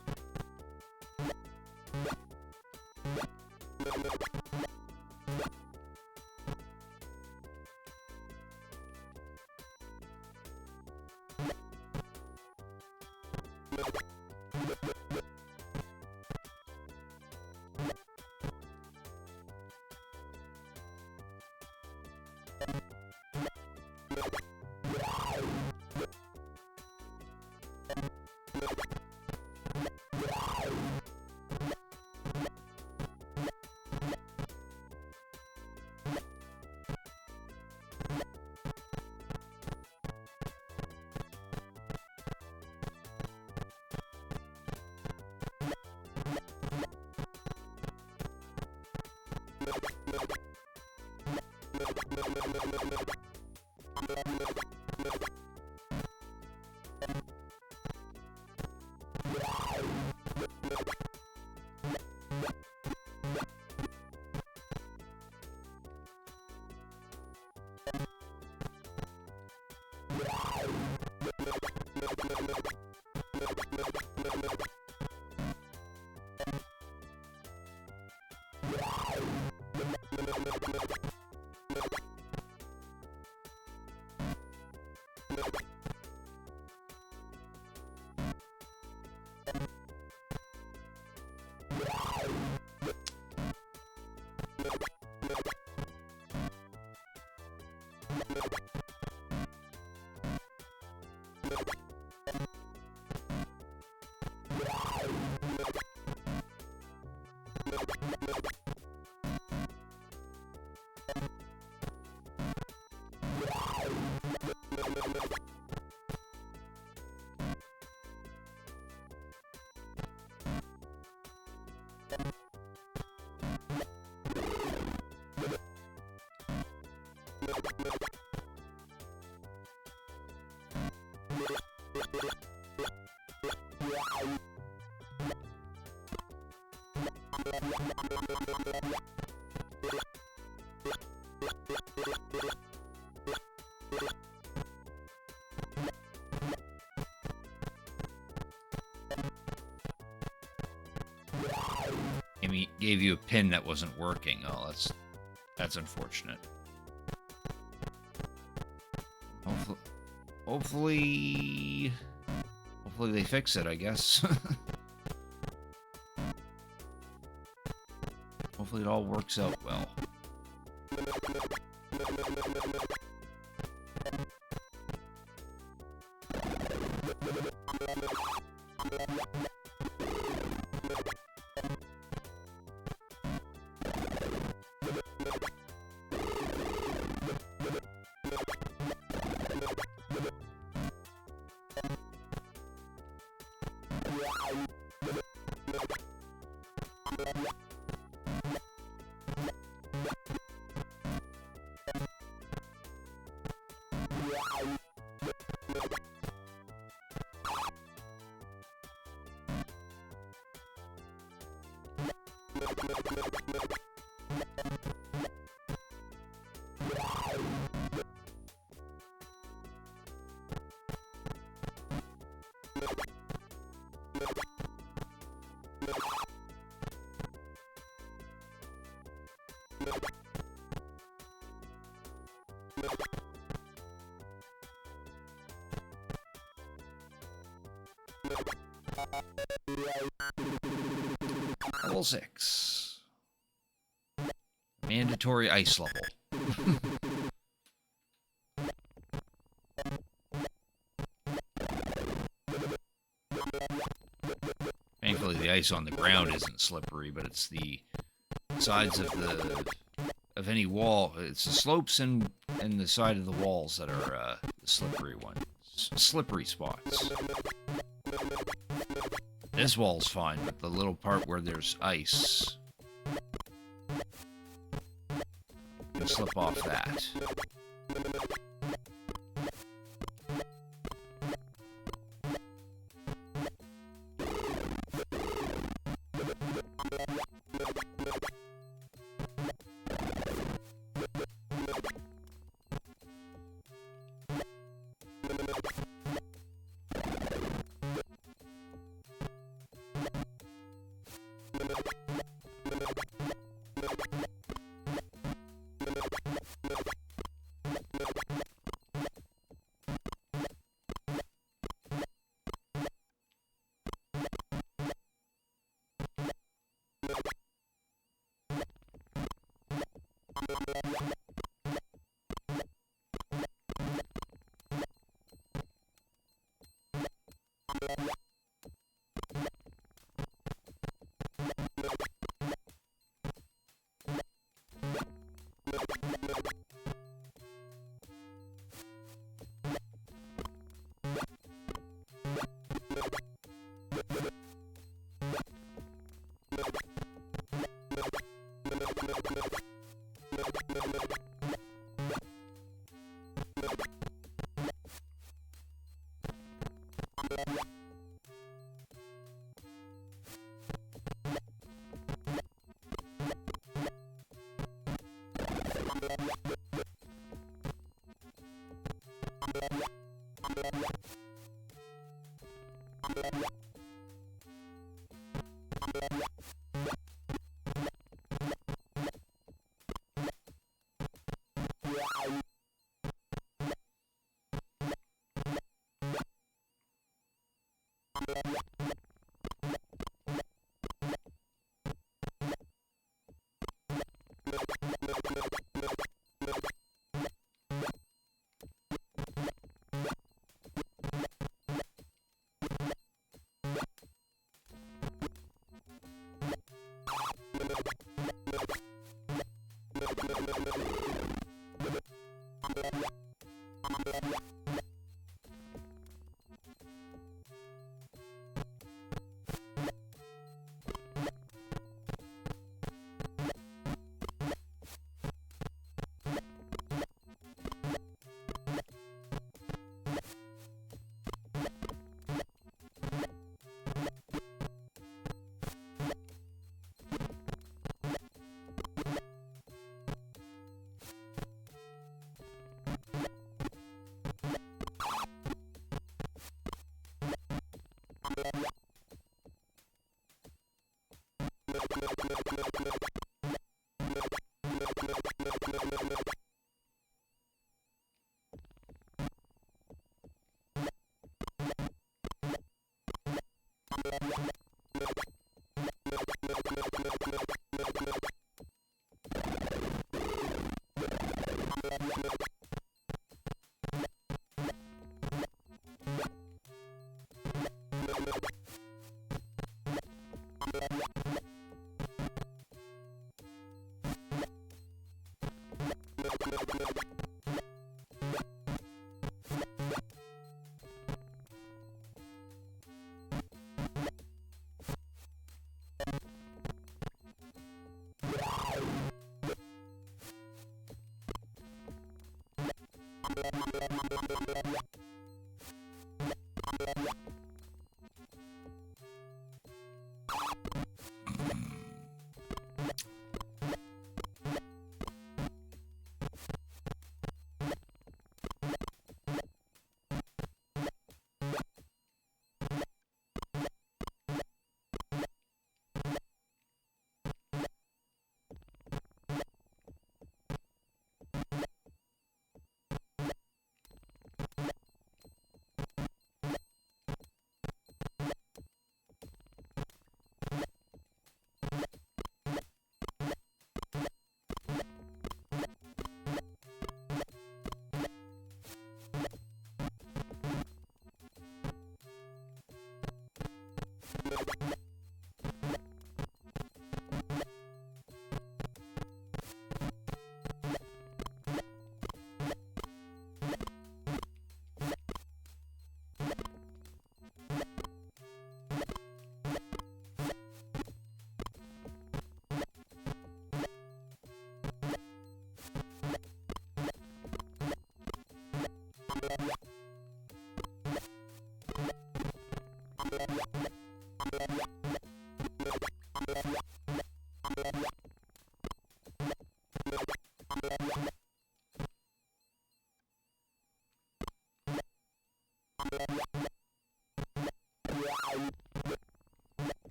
Gave you a pin that wasn't working. Oh, that's unfortunate. Hopefully they fix it, I guess. Hopefully it all works out well. Level 6. Mandatory ice level. Thankfully, the ice on the ground isn't slippery, but it's the sides of any wall. It's the slopes and the side of the walls that are the slippery ones. Slippery spots. This wall's fine, but the little part where there's ice, you'll slip off that.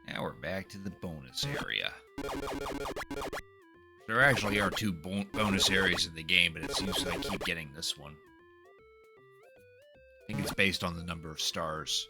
Now we're back to the bonus area. There actually are two bonus areas in the game, but it seems that I keep getting this one. I think it's based on the number of stars.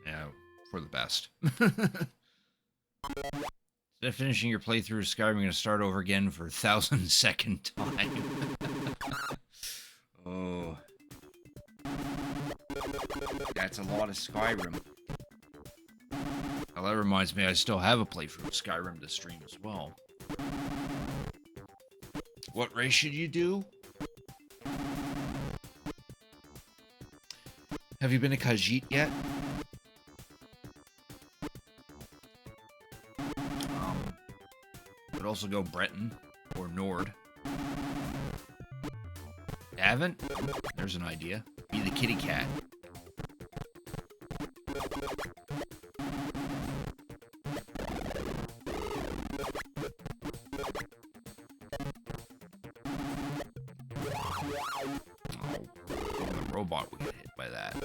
Yeah, for the best. Instead of finishing your playthrough of Skyrim, you're going to start over again for 1,000-second time. Oh. That's a lot of Skyrim. Well, that reminds me, I still have a playthrough of Skyrim to stream as well. What race should you do? Have you been to Khajiit yet? Would also go Breton or Nord. Haven't? There's an idea. Be the kitty cat. The robot would get hit by that.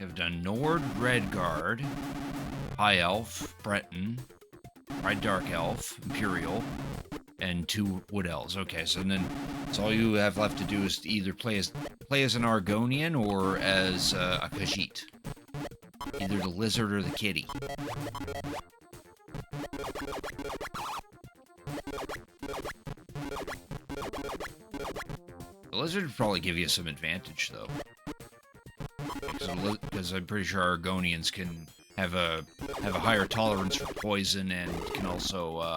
I've done Nord, Redguard, High Elf, Breton, High Dark Elf, Imperial, and 2 Wood Elves. Okay, so all you have left to do is to either play as an Argonian or as a Khajiit. Either the lizard or the kitty. The lizard would probably give you some advantage, though. Because I'm pretty sure Argonians can have a higher tolerance for poison and can also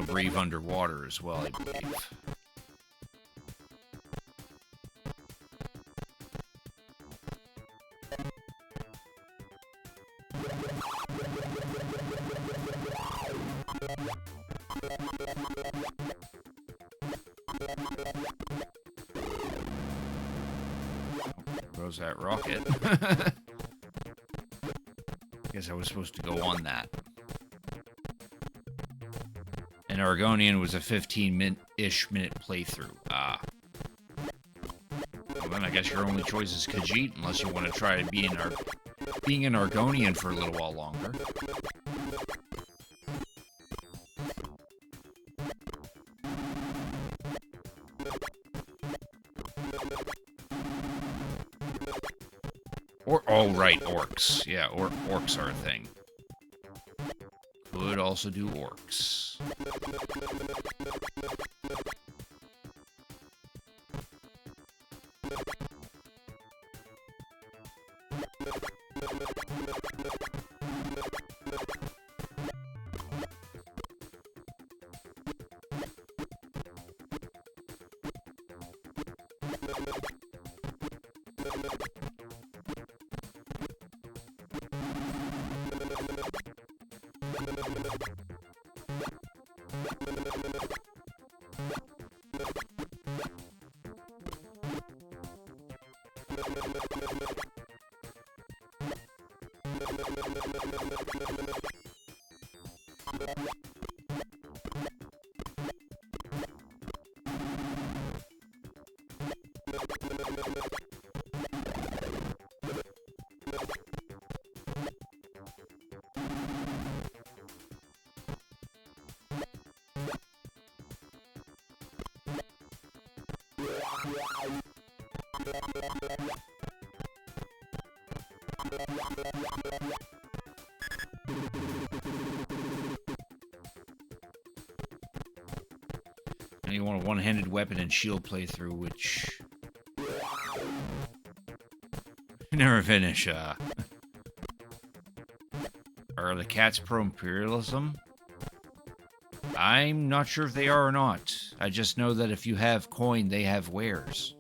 breathe underwater as well, I believe. Goes that rocket. Guess I was supposed to go on that. And Argonian was a 15-ish minute playthrough. Ah. Well, then I guess your only choice is Khajiit, unless you want to try being an Argonian for a little while longer. Oh, right, orcs. Yeah, orcs are a thing. Could also do orcs. And you want a one-handed weapon and shield playthrough, which never finish. Are the cats pro-imperialism? I'm not sure if they are or not. I just know that if you have coin, they have wares.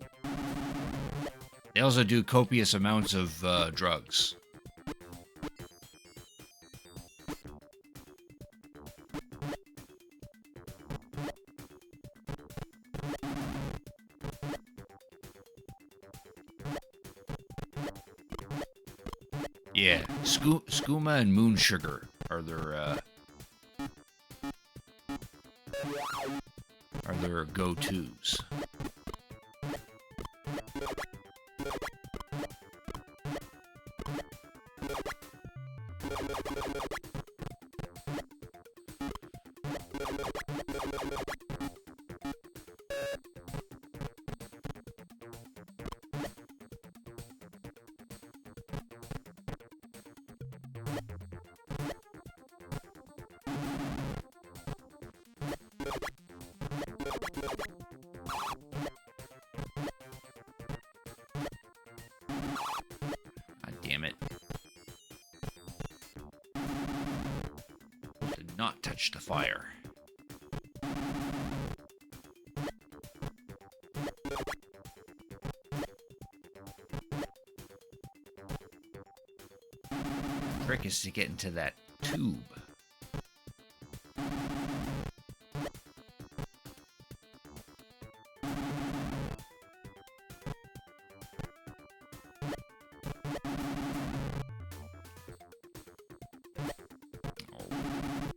They also do copious amounts of drugs. Yeah, skooma and moon sugar are their go-tos. God damn it. Did not touch the fire. The trick is to get into that tube.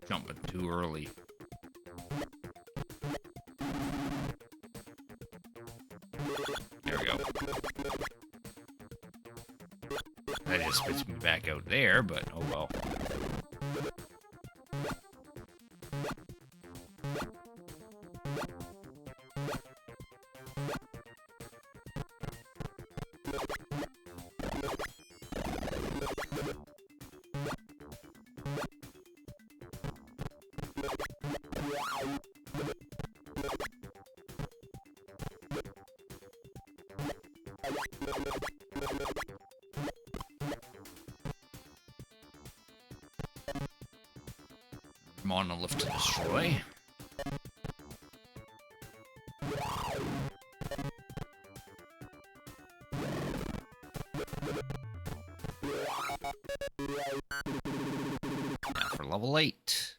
Jumping too early. There we go. That just spits me back out there, but oh well. Monolith to destroy. Now for level 8.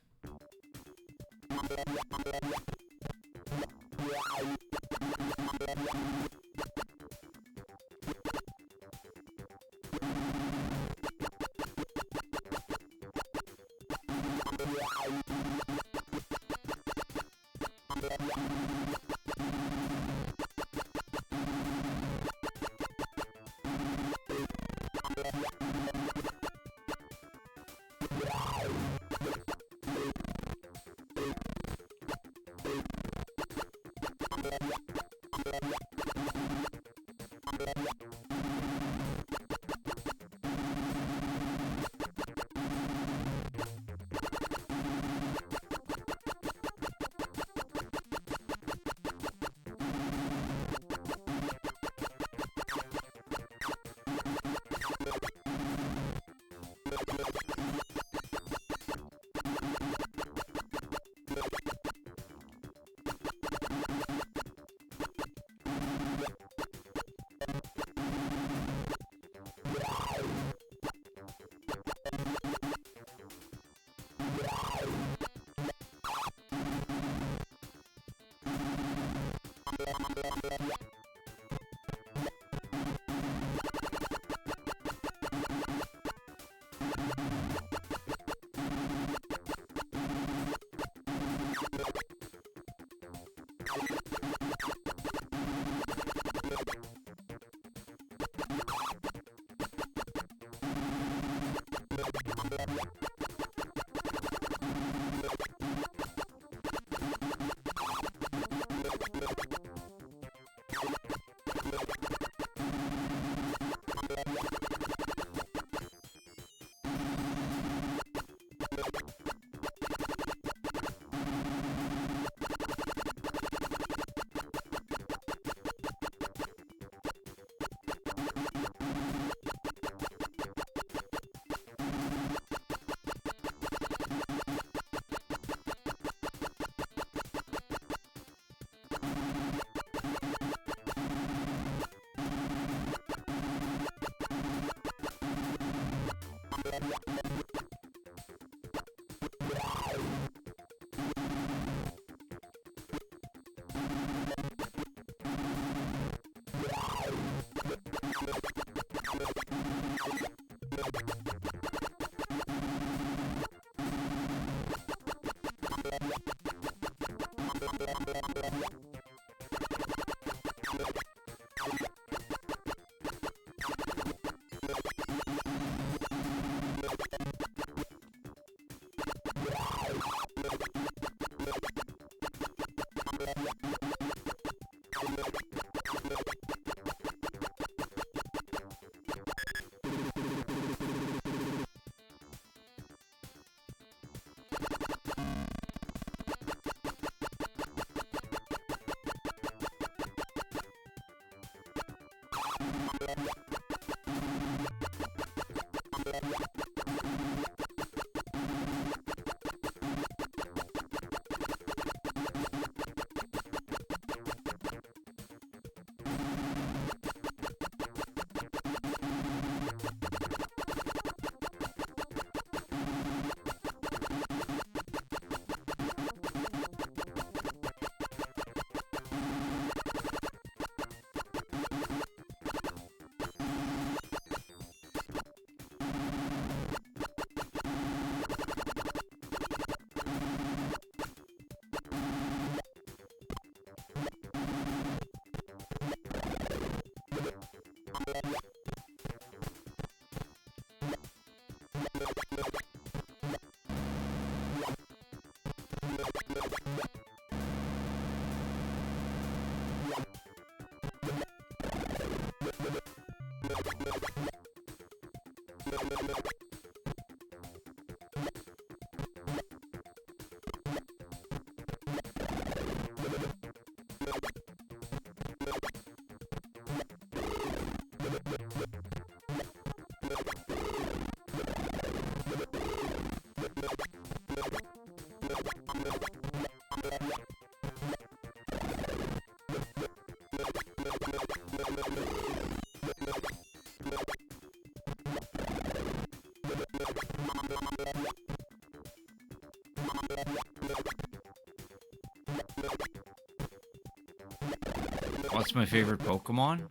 What's my favorite Pokemon?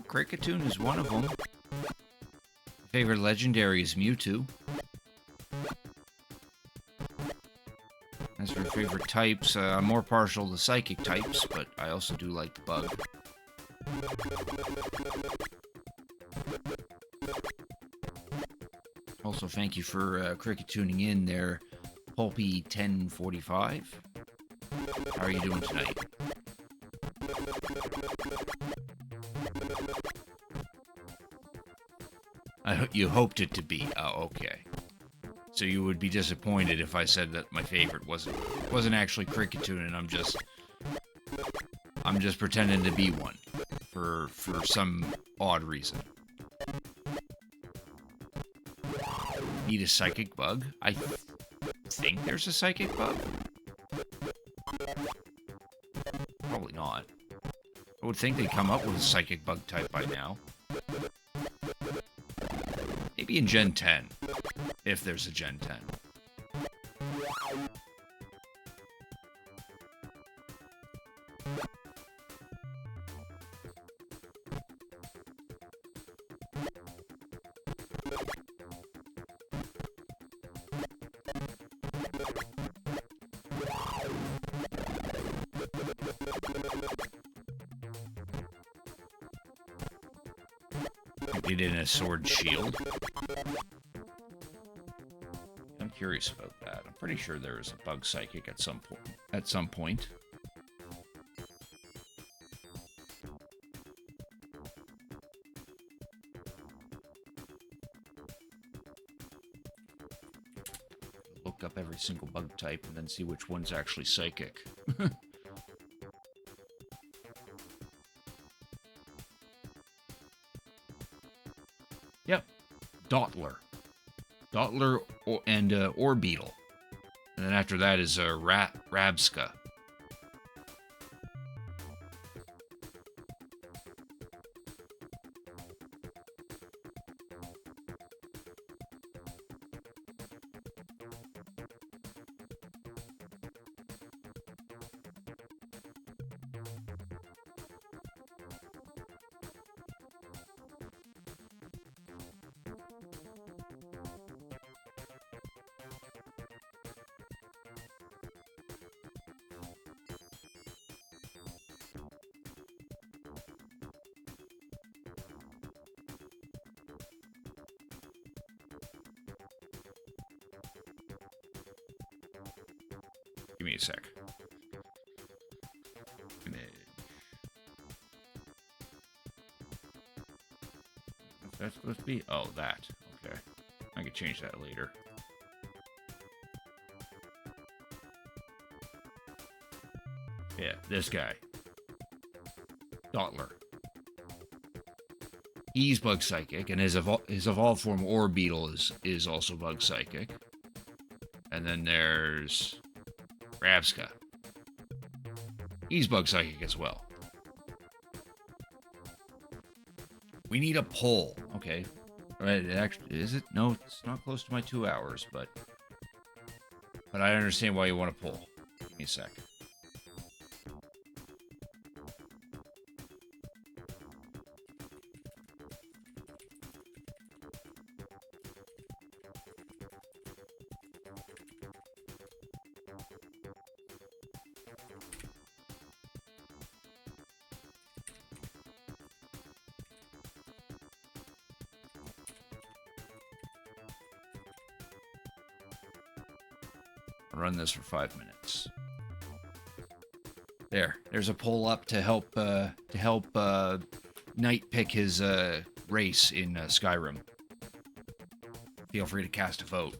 Kricketune is one of them. Favorite legendary is Mewtwo. As for favorite types, I'm more partial to psychic types, but I also do like the bug. Also, thank you for tuning in there, Pulpy1045. How are you doing tonight? You hoped it to be. Oh, okay. So you would be disappointed if I said that my favorite wasn't actually Kricketune, and I'm just pretending to be one for some odd reason. Need a psychic bug? I think there's a psychic bug. Probably not. I would think they'd come up with a psychic bug type by now. Maybe in Gen 10, if there's a Gen 10. It in a sword shield. I'm curious about that. I'm pretty sure there is a bug psychic at some point. Look up every single bug type and then see which one's actually psychic. Yep, Dottler. Dottler and Orbeetle. And then after that is Rabska. Give me a sec. Image. What's that supposed to be? Oh, that. Okay. I can change that later. Yeah, this guy. Dottler. He's bug psychic, and his evolved form Orbeetle is also bug psychic. And then there's Rabska. He's bug psychic as well. We need a poll. Okay. Right, is it? No, it's not close to my 2 hours, but I understand why you want a poll. Give me a sec. Run this for 5 minutes. There's a poll up to help Knight pick his race in Skyrim, feel free to cast a vote.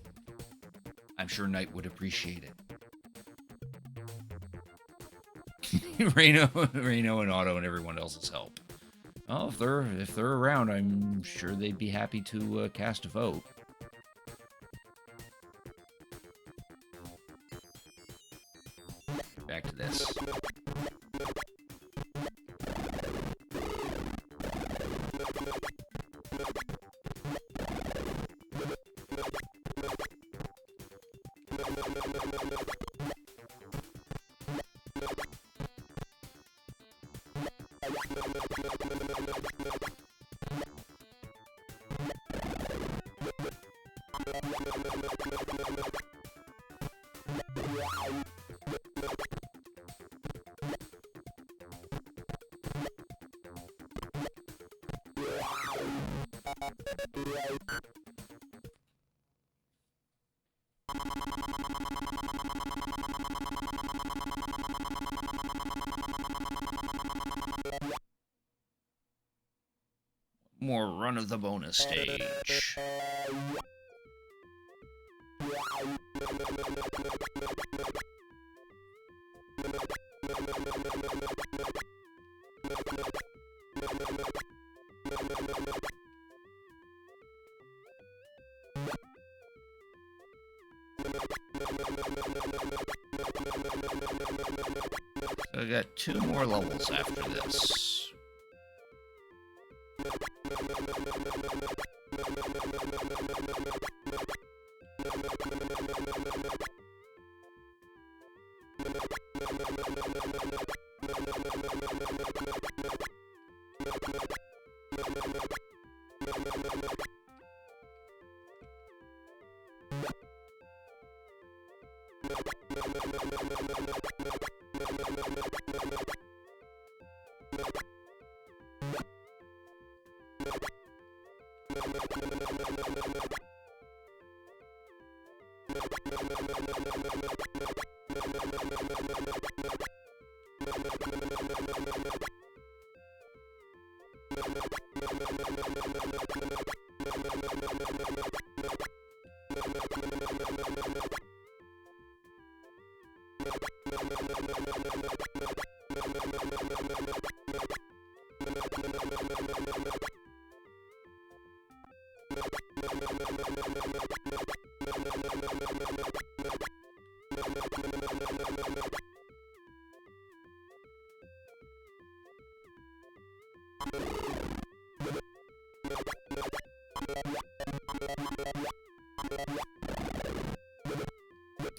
I'm sure Knight would appreciate it. Reno and Otto and everyone else's help. Oh, if they're around, I'm sure they'd be happy to cast a vote. Back to this. More run of the bonus stage. So I got 2 more levels after this.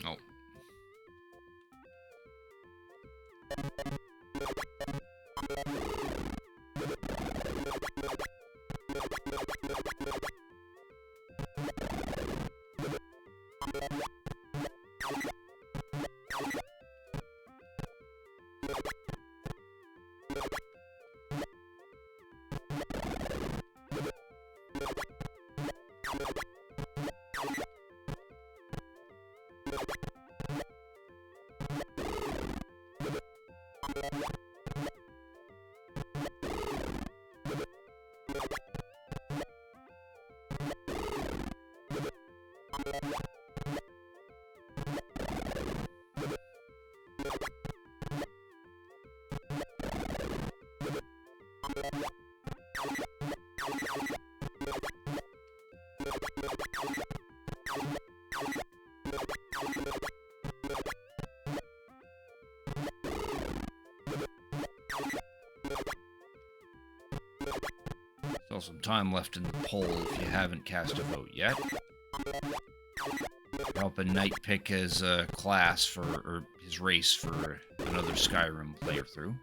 Oh. Still some time left in the poll if you haven't cast a vote yet. Help a Knight pick his class for, or his race for another Skyrim playthrough.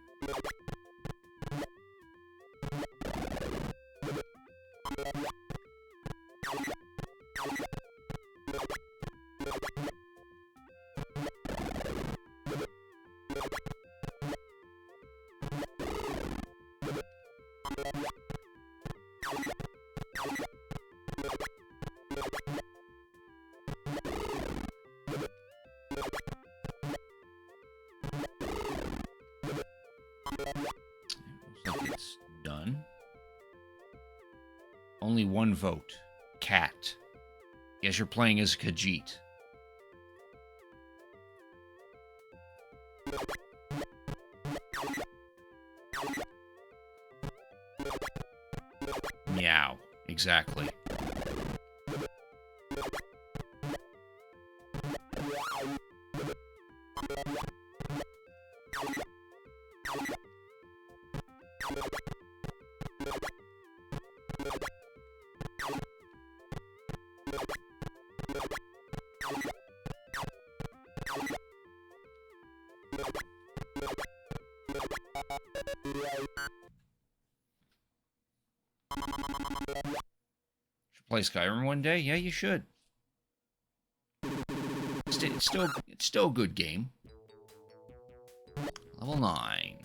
Looks like it's done. Only one vote. Cat. Guess you're playing as Khajiit. Meow. Exactly. Should play Skyrim one day? Yeah, you should. It's still a good game. Level 9.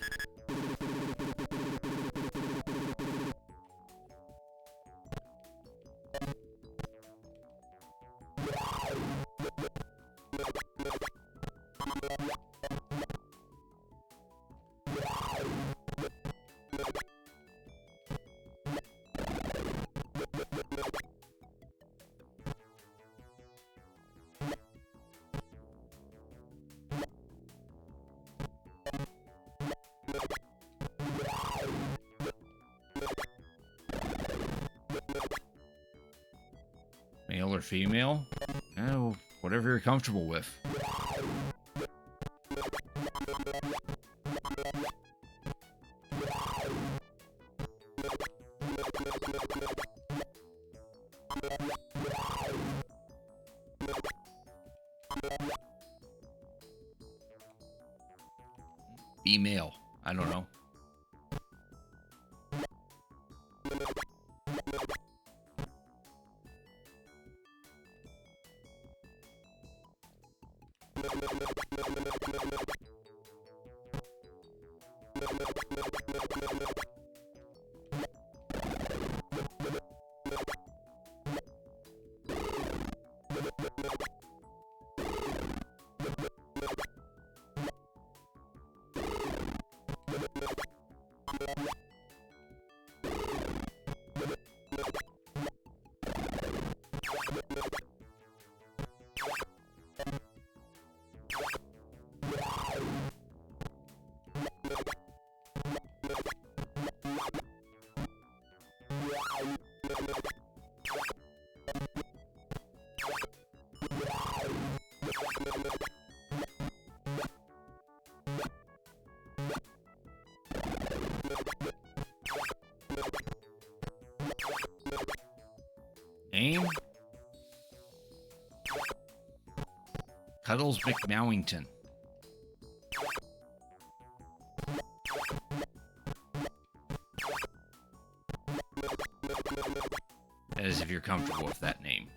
Male or female? Oh, whatever you're comfortable with. Female. I don't know. Name? Cuddles McMowington. As if you're comfortable with that name.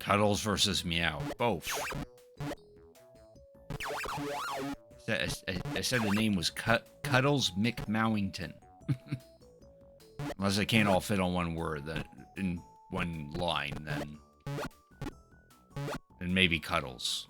Cuddles versus Meow. Both. I said the name was Cuddles McMowington. Unless they can't all fit on one word, then in one line, then maybe Cuddles.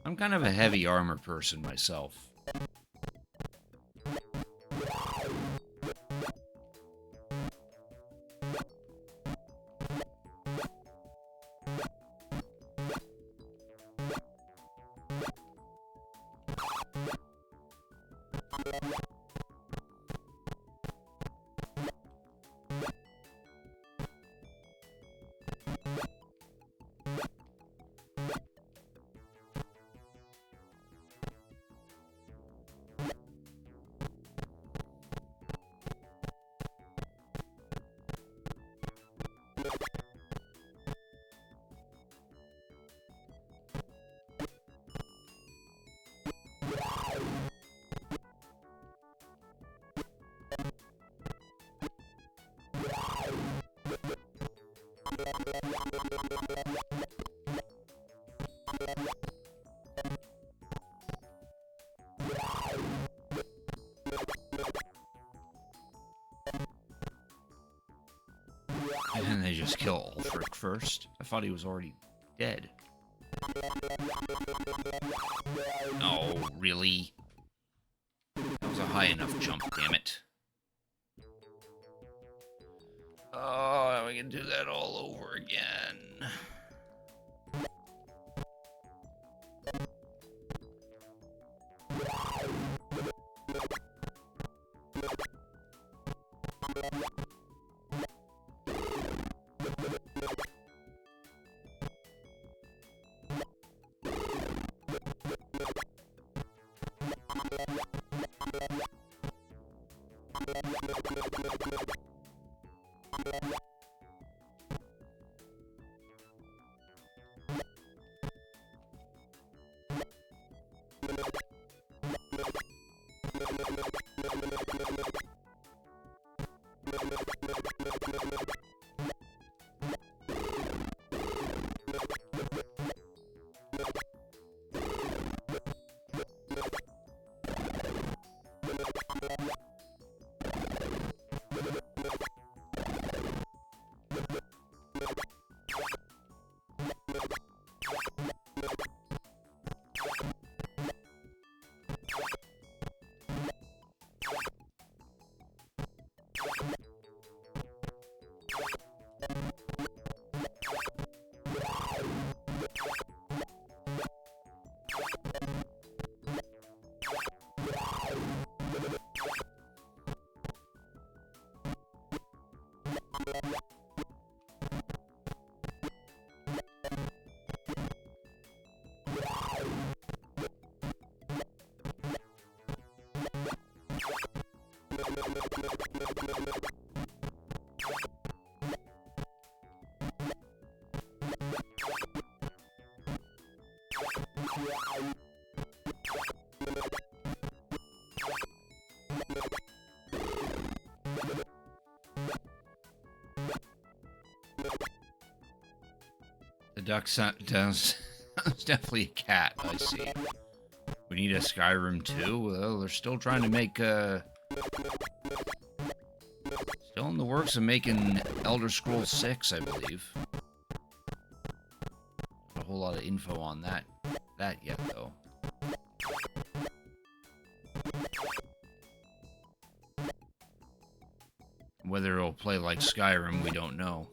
I'm kind of a heavy armor person myself. And they just kill Ulfric first. I thought he was already dead. Oh, really? That was a high enough jump, damn it. Oh, we can do that all over again. The duck sounds definitely a cat, I see. We need a Skyrim 2? Well, they're still trying to make, still in the works of making Elder Scrolls 6, I believe. Not a whole lot of info on that yet, though. Whether it'll play like Skyrim, we don't know.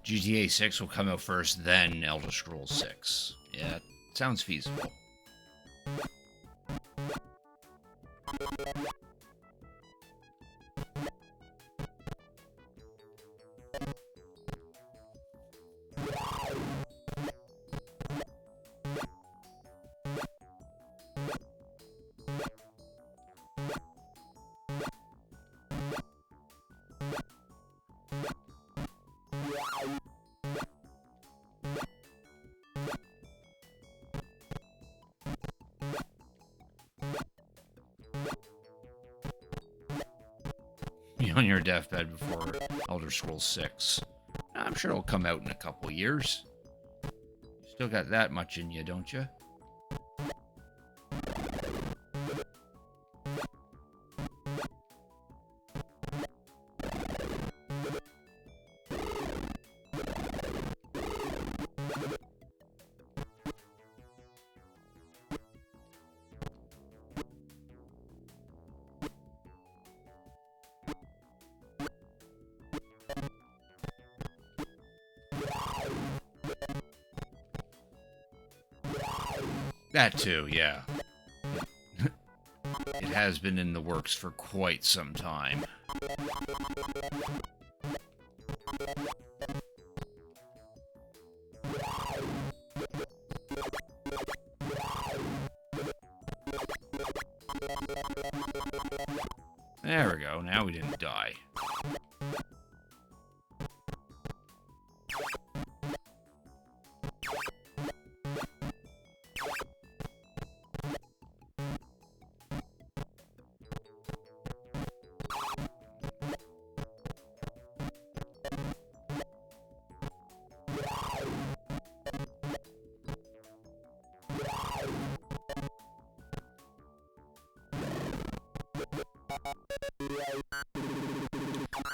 GTA 6 will come out first, then Elder Scrolls 6. Yeah, sounds feasible. on your deathbed before Elder Scrolls 6. I'm sure it'll come out in a couple years. You still got that much in you, don't you? That too, yeah. It has been in the works for quite some time. There we go, now we didn't die.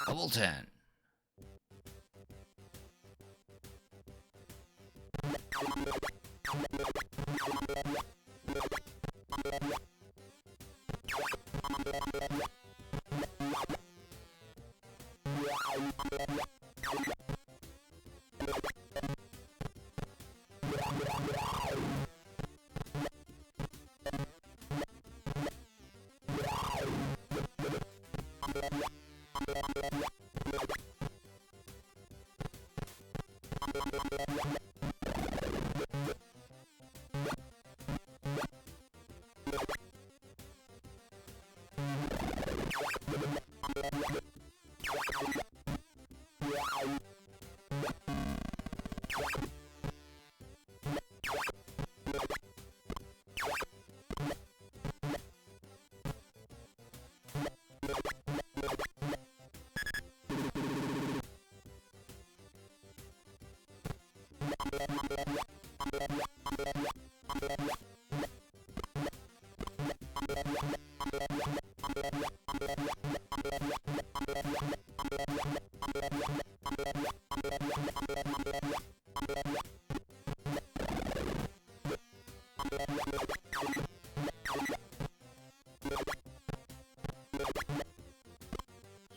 Level 10.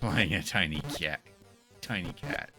Playing a tiny cat. Tiny cat.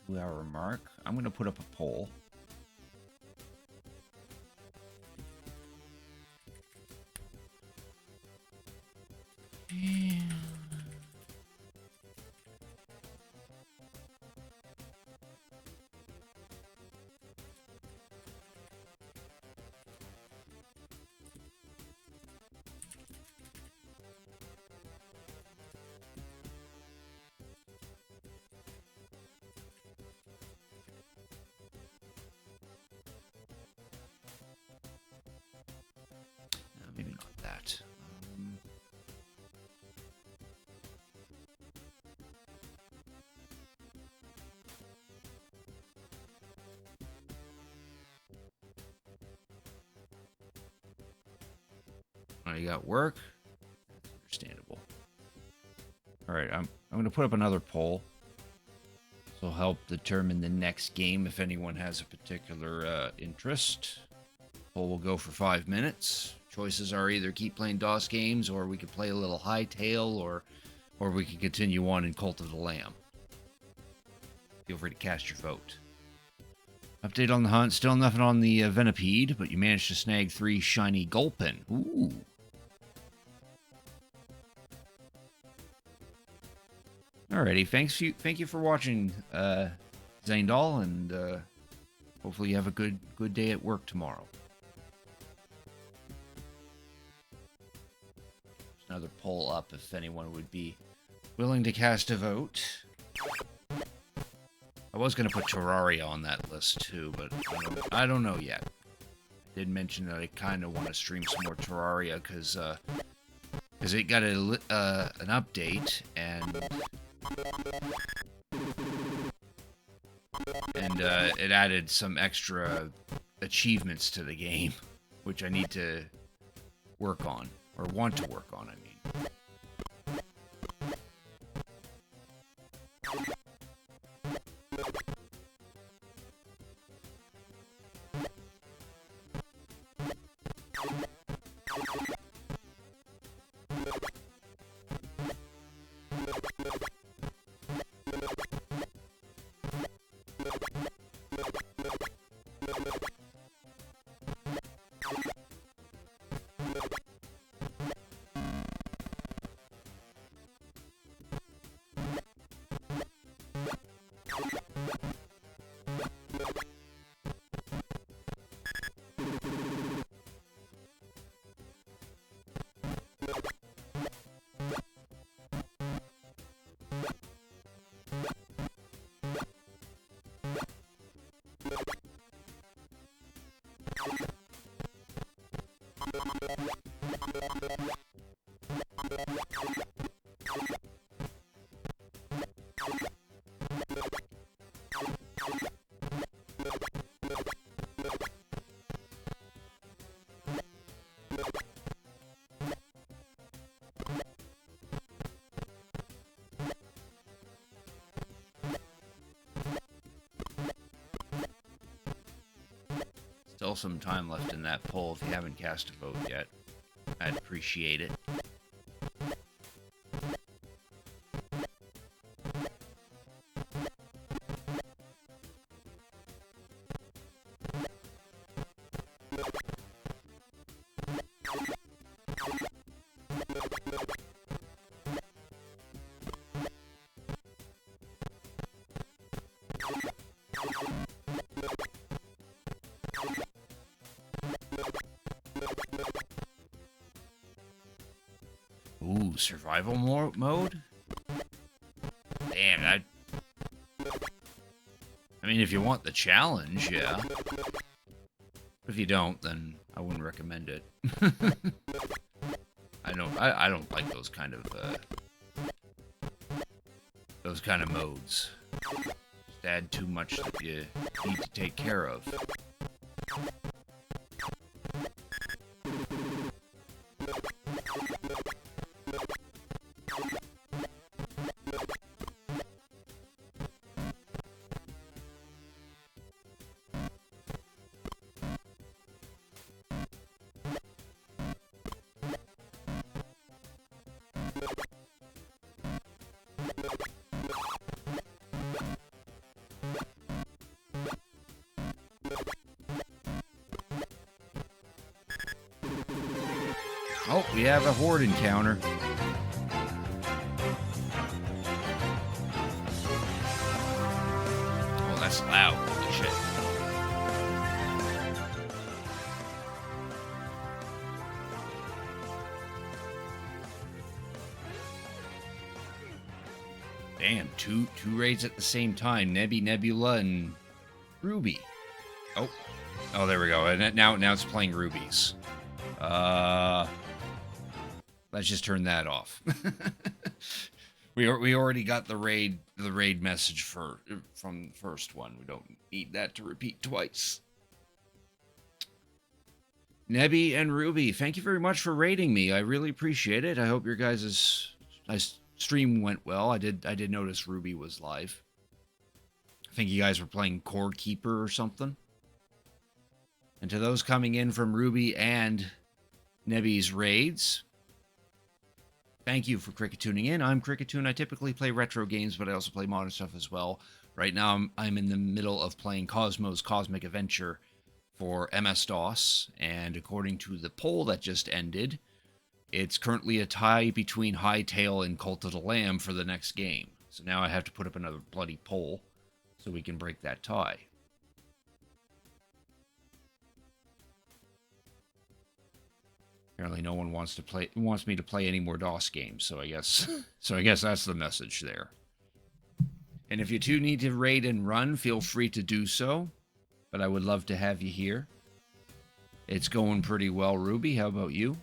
2-hour mark. I'm going to put up a poll. Maybe not that. Oh, you got work? That's understandable. All right, I'm going to put up another poll. This will help determine the next game if anyone has a particular interest. Poll will go for 5 minutes. Choices are either keep playing DOS games, or we could play a little Hightail, or we could continue on in Cult of the Lamb. Feel free to cast your vote. Update on the hunt. Still nothing on the Venipede, but you managed to snag 3 shiny Gulpin. Ooh. Alrighty, thank you for watching, Zaindal, and hopefully you have a good day at work tomorrow. There's another poll up if anyone would be willing to cast a vote. I was going to put Terraria on that list too, but I don't know yet. I did mention that I kind of want to stream some more Terraria because it got an update, and it added some extra achievements to the game, which I need to work on, or want to work on, I mean. Still some time left in that poll if you haven't cast a vote yet. I'd appreciate it. Ooh, survival mode? Damn, I mean, if you want the challenge, yeah. If you don't, then I wouldn't recommend it. I don't like those kind of modes. Just add too much that you need to take care of. Oh, we have a horde encounter. Oh, that's loud. Holy shit. Damn, two raids at the same time. Nebula, and Ruby. Oh, there we go. And now it's playing rubies. Let's just turn that off. we already got the raid message from the first one. We don't need that to repeat twice. Nebby and Ruby, thank you very much for raiding me. I really appreciate it. I hope your guys' stream went well. I did notice Ruby was live. I think you guys were playing Core Keeper or something. And to those coming in from Ruby and Nebby's raids, thank you for Cricket-tuning in. I'm Cricket-tune. I typically play retro games, but I also play modern stuff as well. Right now, I'm in the middle of playing Cosmo's Cosmic Adventure for MS-DOS, and according to the poll that just ended, it's currently a tie between Hightail and Cult of the Lamb for the next game. So now I have to put up another bloody poll so we can break that tie. Apparently no one wants me to play any more DOS games, so I guess that's the message there. And if you two need to raid and run, feel free to do so, but I would love to have you here. It's going pretty well, Ruby. How about you?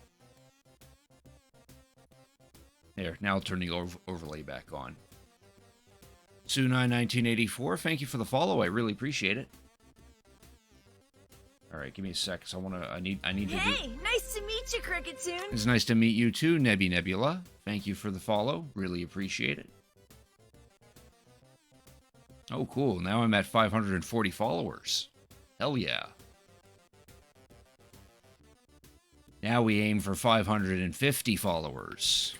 There, now I'll turn the overlay back on. Sunai1984, thank you for the follow. I really appreciate it. All right, give me a sec. So I need to do... Hey, nice to meet you, Cricket-tune. It's nice to meet you too, Nebula. Thank you for the follow. Really appreciate it. Oh, cool. Now I'm at 540 followers. Hell yeah. Now we aim for 550 followers.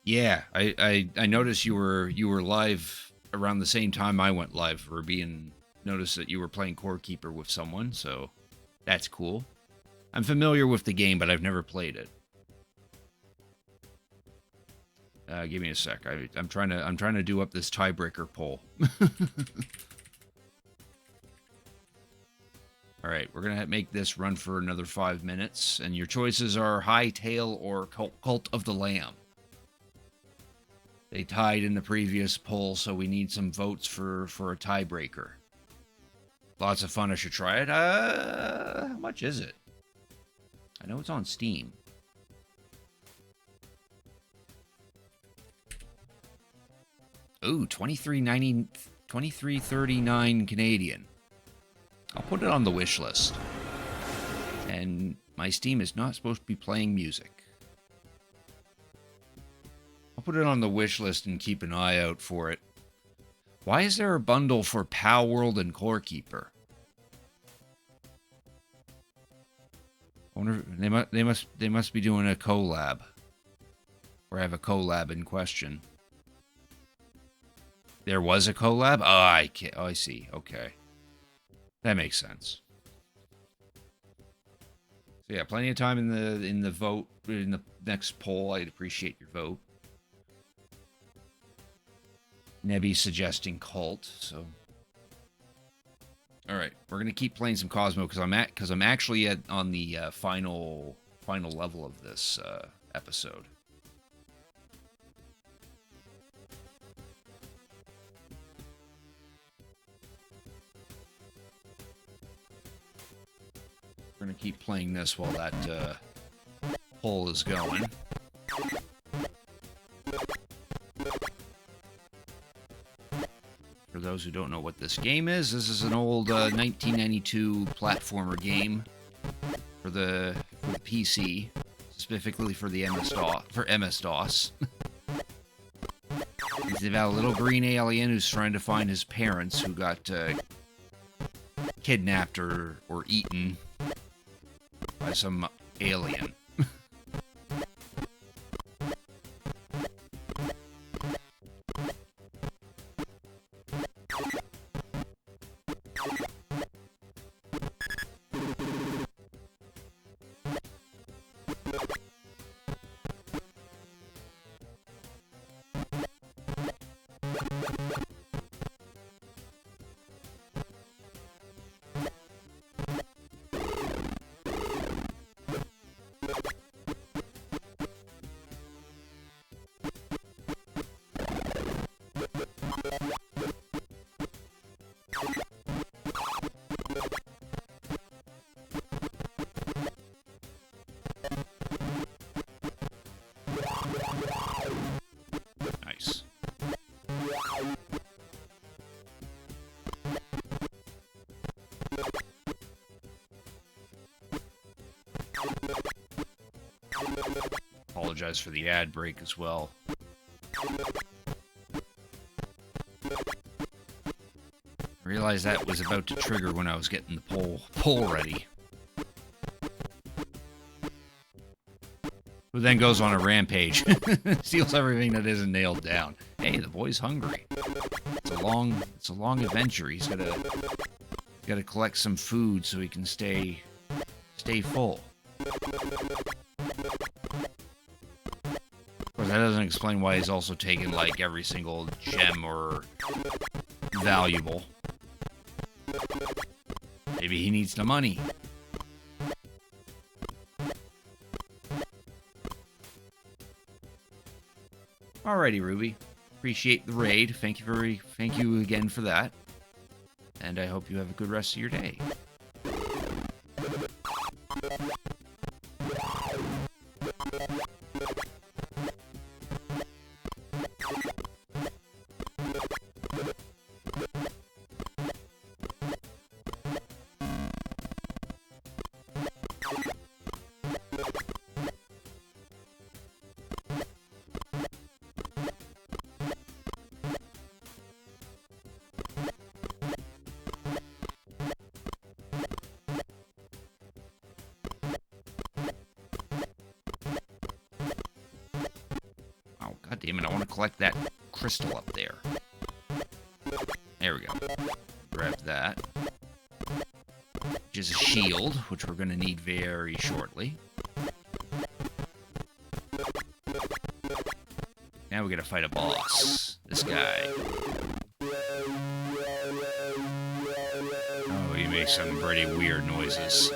Yeah, I noticed you were live around the same time I went live, Ruby, and noticed that you were playing Core Keeper with someone, so that's cool. I'm familiar with the game, but I've never played it. Give me a sec. I'm trying to do up this tiebreaker poll. All right, we're gonna make this run for another 5 minutes, and your choices are Hightail or Cult of the Lamb. They tied in the previous poll, so we need some votes for a tiebreaker. Lots of fun. I should try it. How much is it? I know it's on Steam. Ooh, $23.39 Canadian. I'll put it on the wish list. And my Steam is not supposed to be playing music. I'll put it on the wish list and keep an eye out for it. Why is there a bundle for Pal World and Core Keeper? I wonder, they must be doing a collab, or have a collab in question. There was a collab? Oh, I see. Okay, that makes sense. So yeah, plenty of time in the vote in the next poll. I'd appreciate your vote. Nebby suggesting Cult, so all right, we're gonna keep playing some Cosmo because I'm actually on the final level of this episode. We're gonna keep playing this while that poll is going. For those who don't know what this game is, this is an old 1992 platformer game for the PC, specifically for the MS-DOS. It's about a little green alien who's trying to find his parents who got kidnapped or eaten by some alien. Nice. Apologize for the ad break as well. I realized that was about to trigger when I was getting the pole ready. Who then goes on a rampage, steals everything that isn't nailed down. Hey, the boy's hungry. It's a long adventure. He's gotta collect some food so he can stay full. Of course, that doesn't explain why he's also taken like every single gem or valuable. Maybe he needs the money. Alrighty, Ruby. Appreciate the raid. Thank you again for that. And I hope you have a good rest of your day. God damn it, I want to collect that crystal up there. There we go. Grab that. Which is a shield, which we're going to need very shortly. Now we got to fight a boss. This guy. Oh, he makes some pretty weird noises.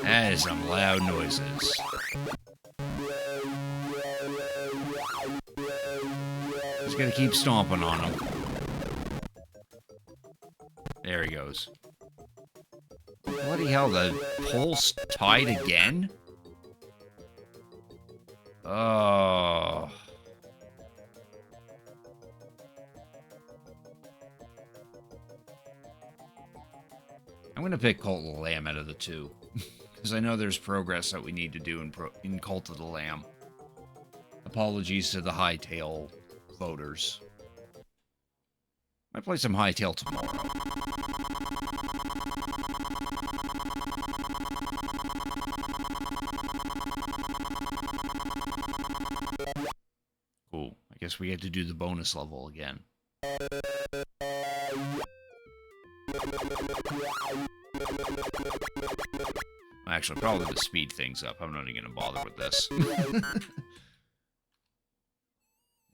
That is some loud noises. Just gotta keep stomping on him. There he goes. Bloody hell, the pole's tied again? Oh. I'm gonna pick Cult of the Lamb out of the two. Because I know there's progress that we need to do in Cult of the Lamb. Apologies to the Hightail voters. Might play some Hightail tomorrow. Cool. I guess we get to do the bonus level again. Actually, probably to speed things up. I'm not even going to bother with this.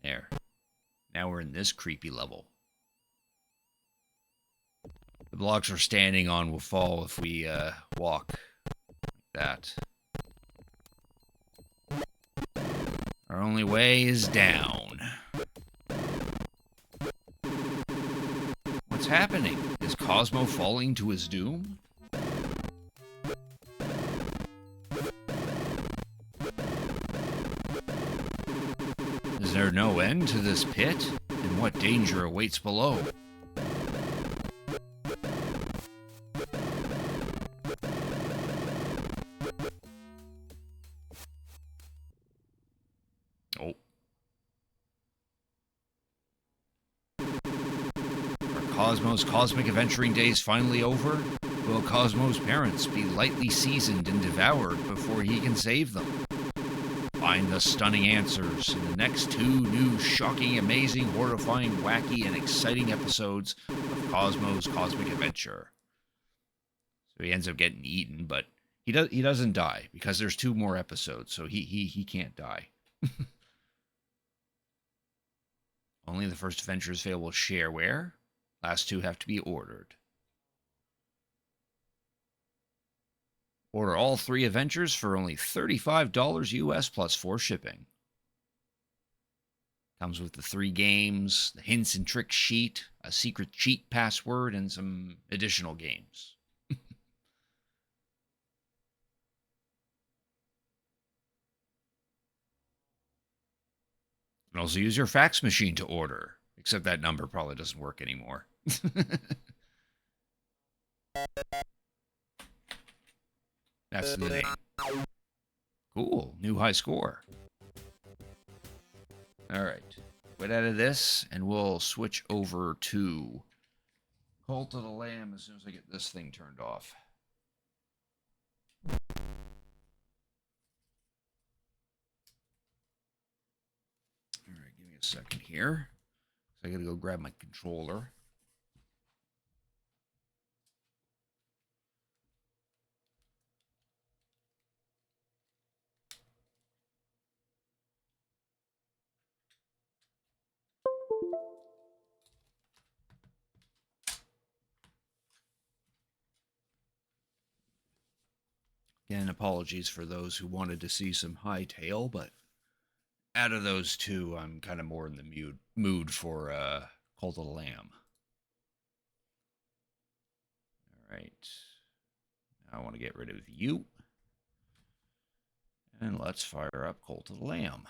There. Now we're in this creepy level. The blocks we're standing on will fall if we walk like that. Our only way is down. What's happening? Is Cosmo falling to his doom? Is there no end to this pit? And what danger awaits below? Cosmo's cosmic adventuring days finally over? Will Cosmo's parents be lightly seasoned and devoured before he can save them? Find the stunning answers in the next two new, shocking, amazing, horrifying, wacky, and exciting episodes of Cosmo's Cosmic Adventure. So he ends up getting eaten, but he doesn't die because there's two more episodes, so he can't die. Only the first adventure is available shareware. Last two have to be ordered. Order all three adventures for only $35 US plus 4 shipping. Comes with the 3 games, the hints and tricks sheet, a secret cheat password, and some additional games. You can also use your fax machine to order, except that number probably doesn't work anymore. That's the name. Cool, new high score. All right, quit out of this, and we'll switch over to Cult of the Lamb as soon as I get this thing turned off. All right, give me a second here. I gotta go grab my controller. Again, apologies for those who wanted to see some hightail, but out of those two, I'm kind of more in the mood for Cult of the Lamb. All right. Now I want to get rid of you. And let's fire up Cult of the Lamb.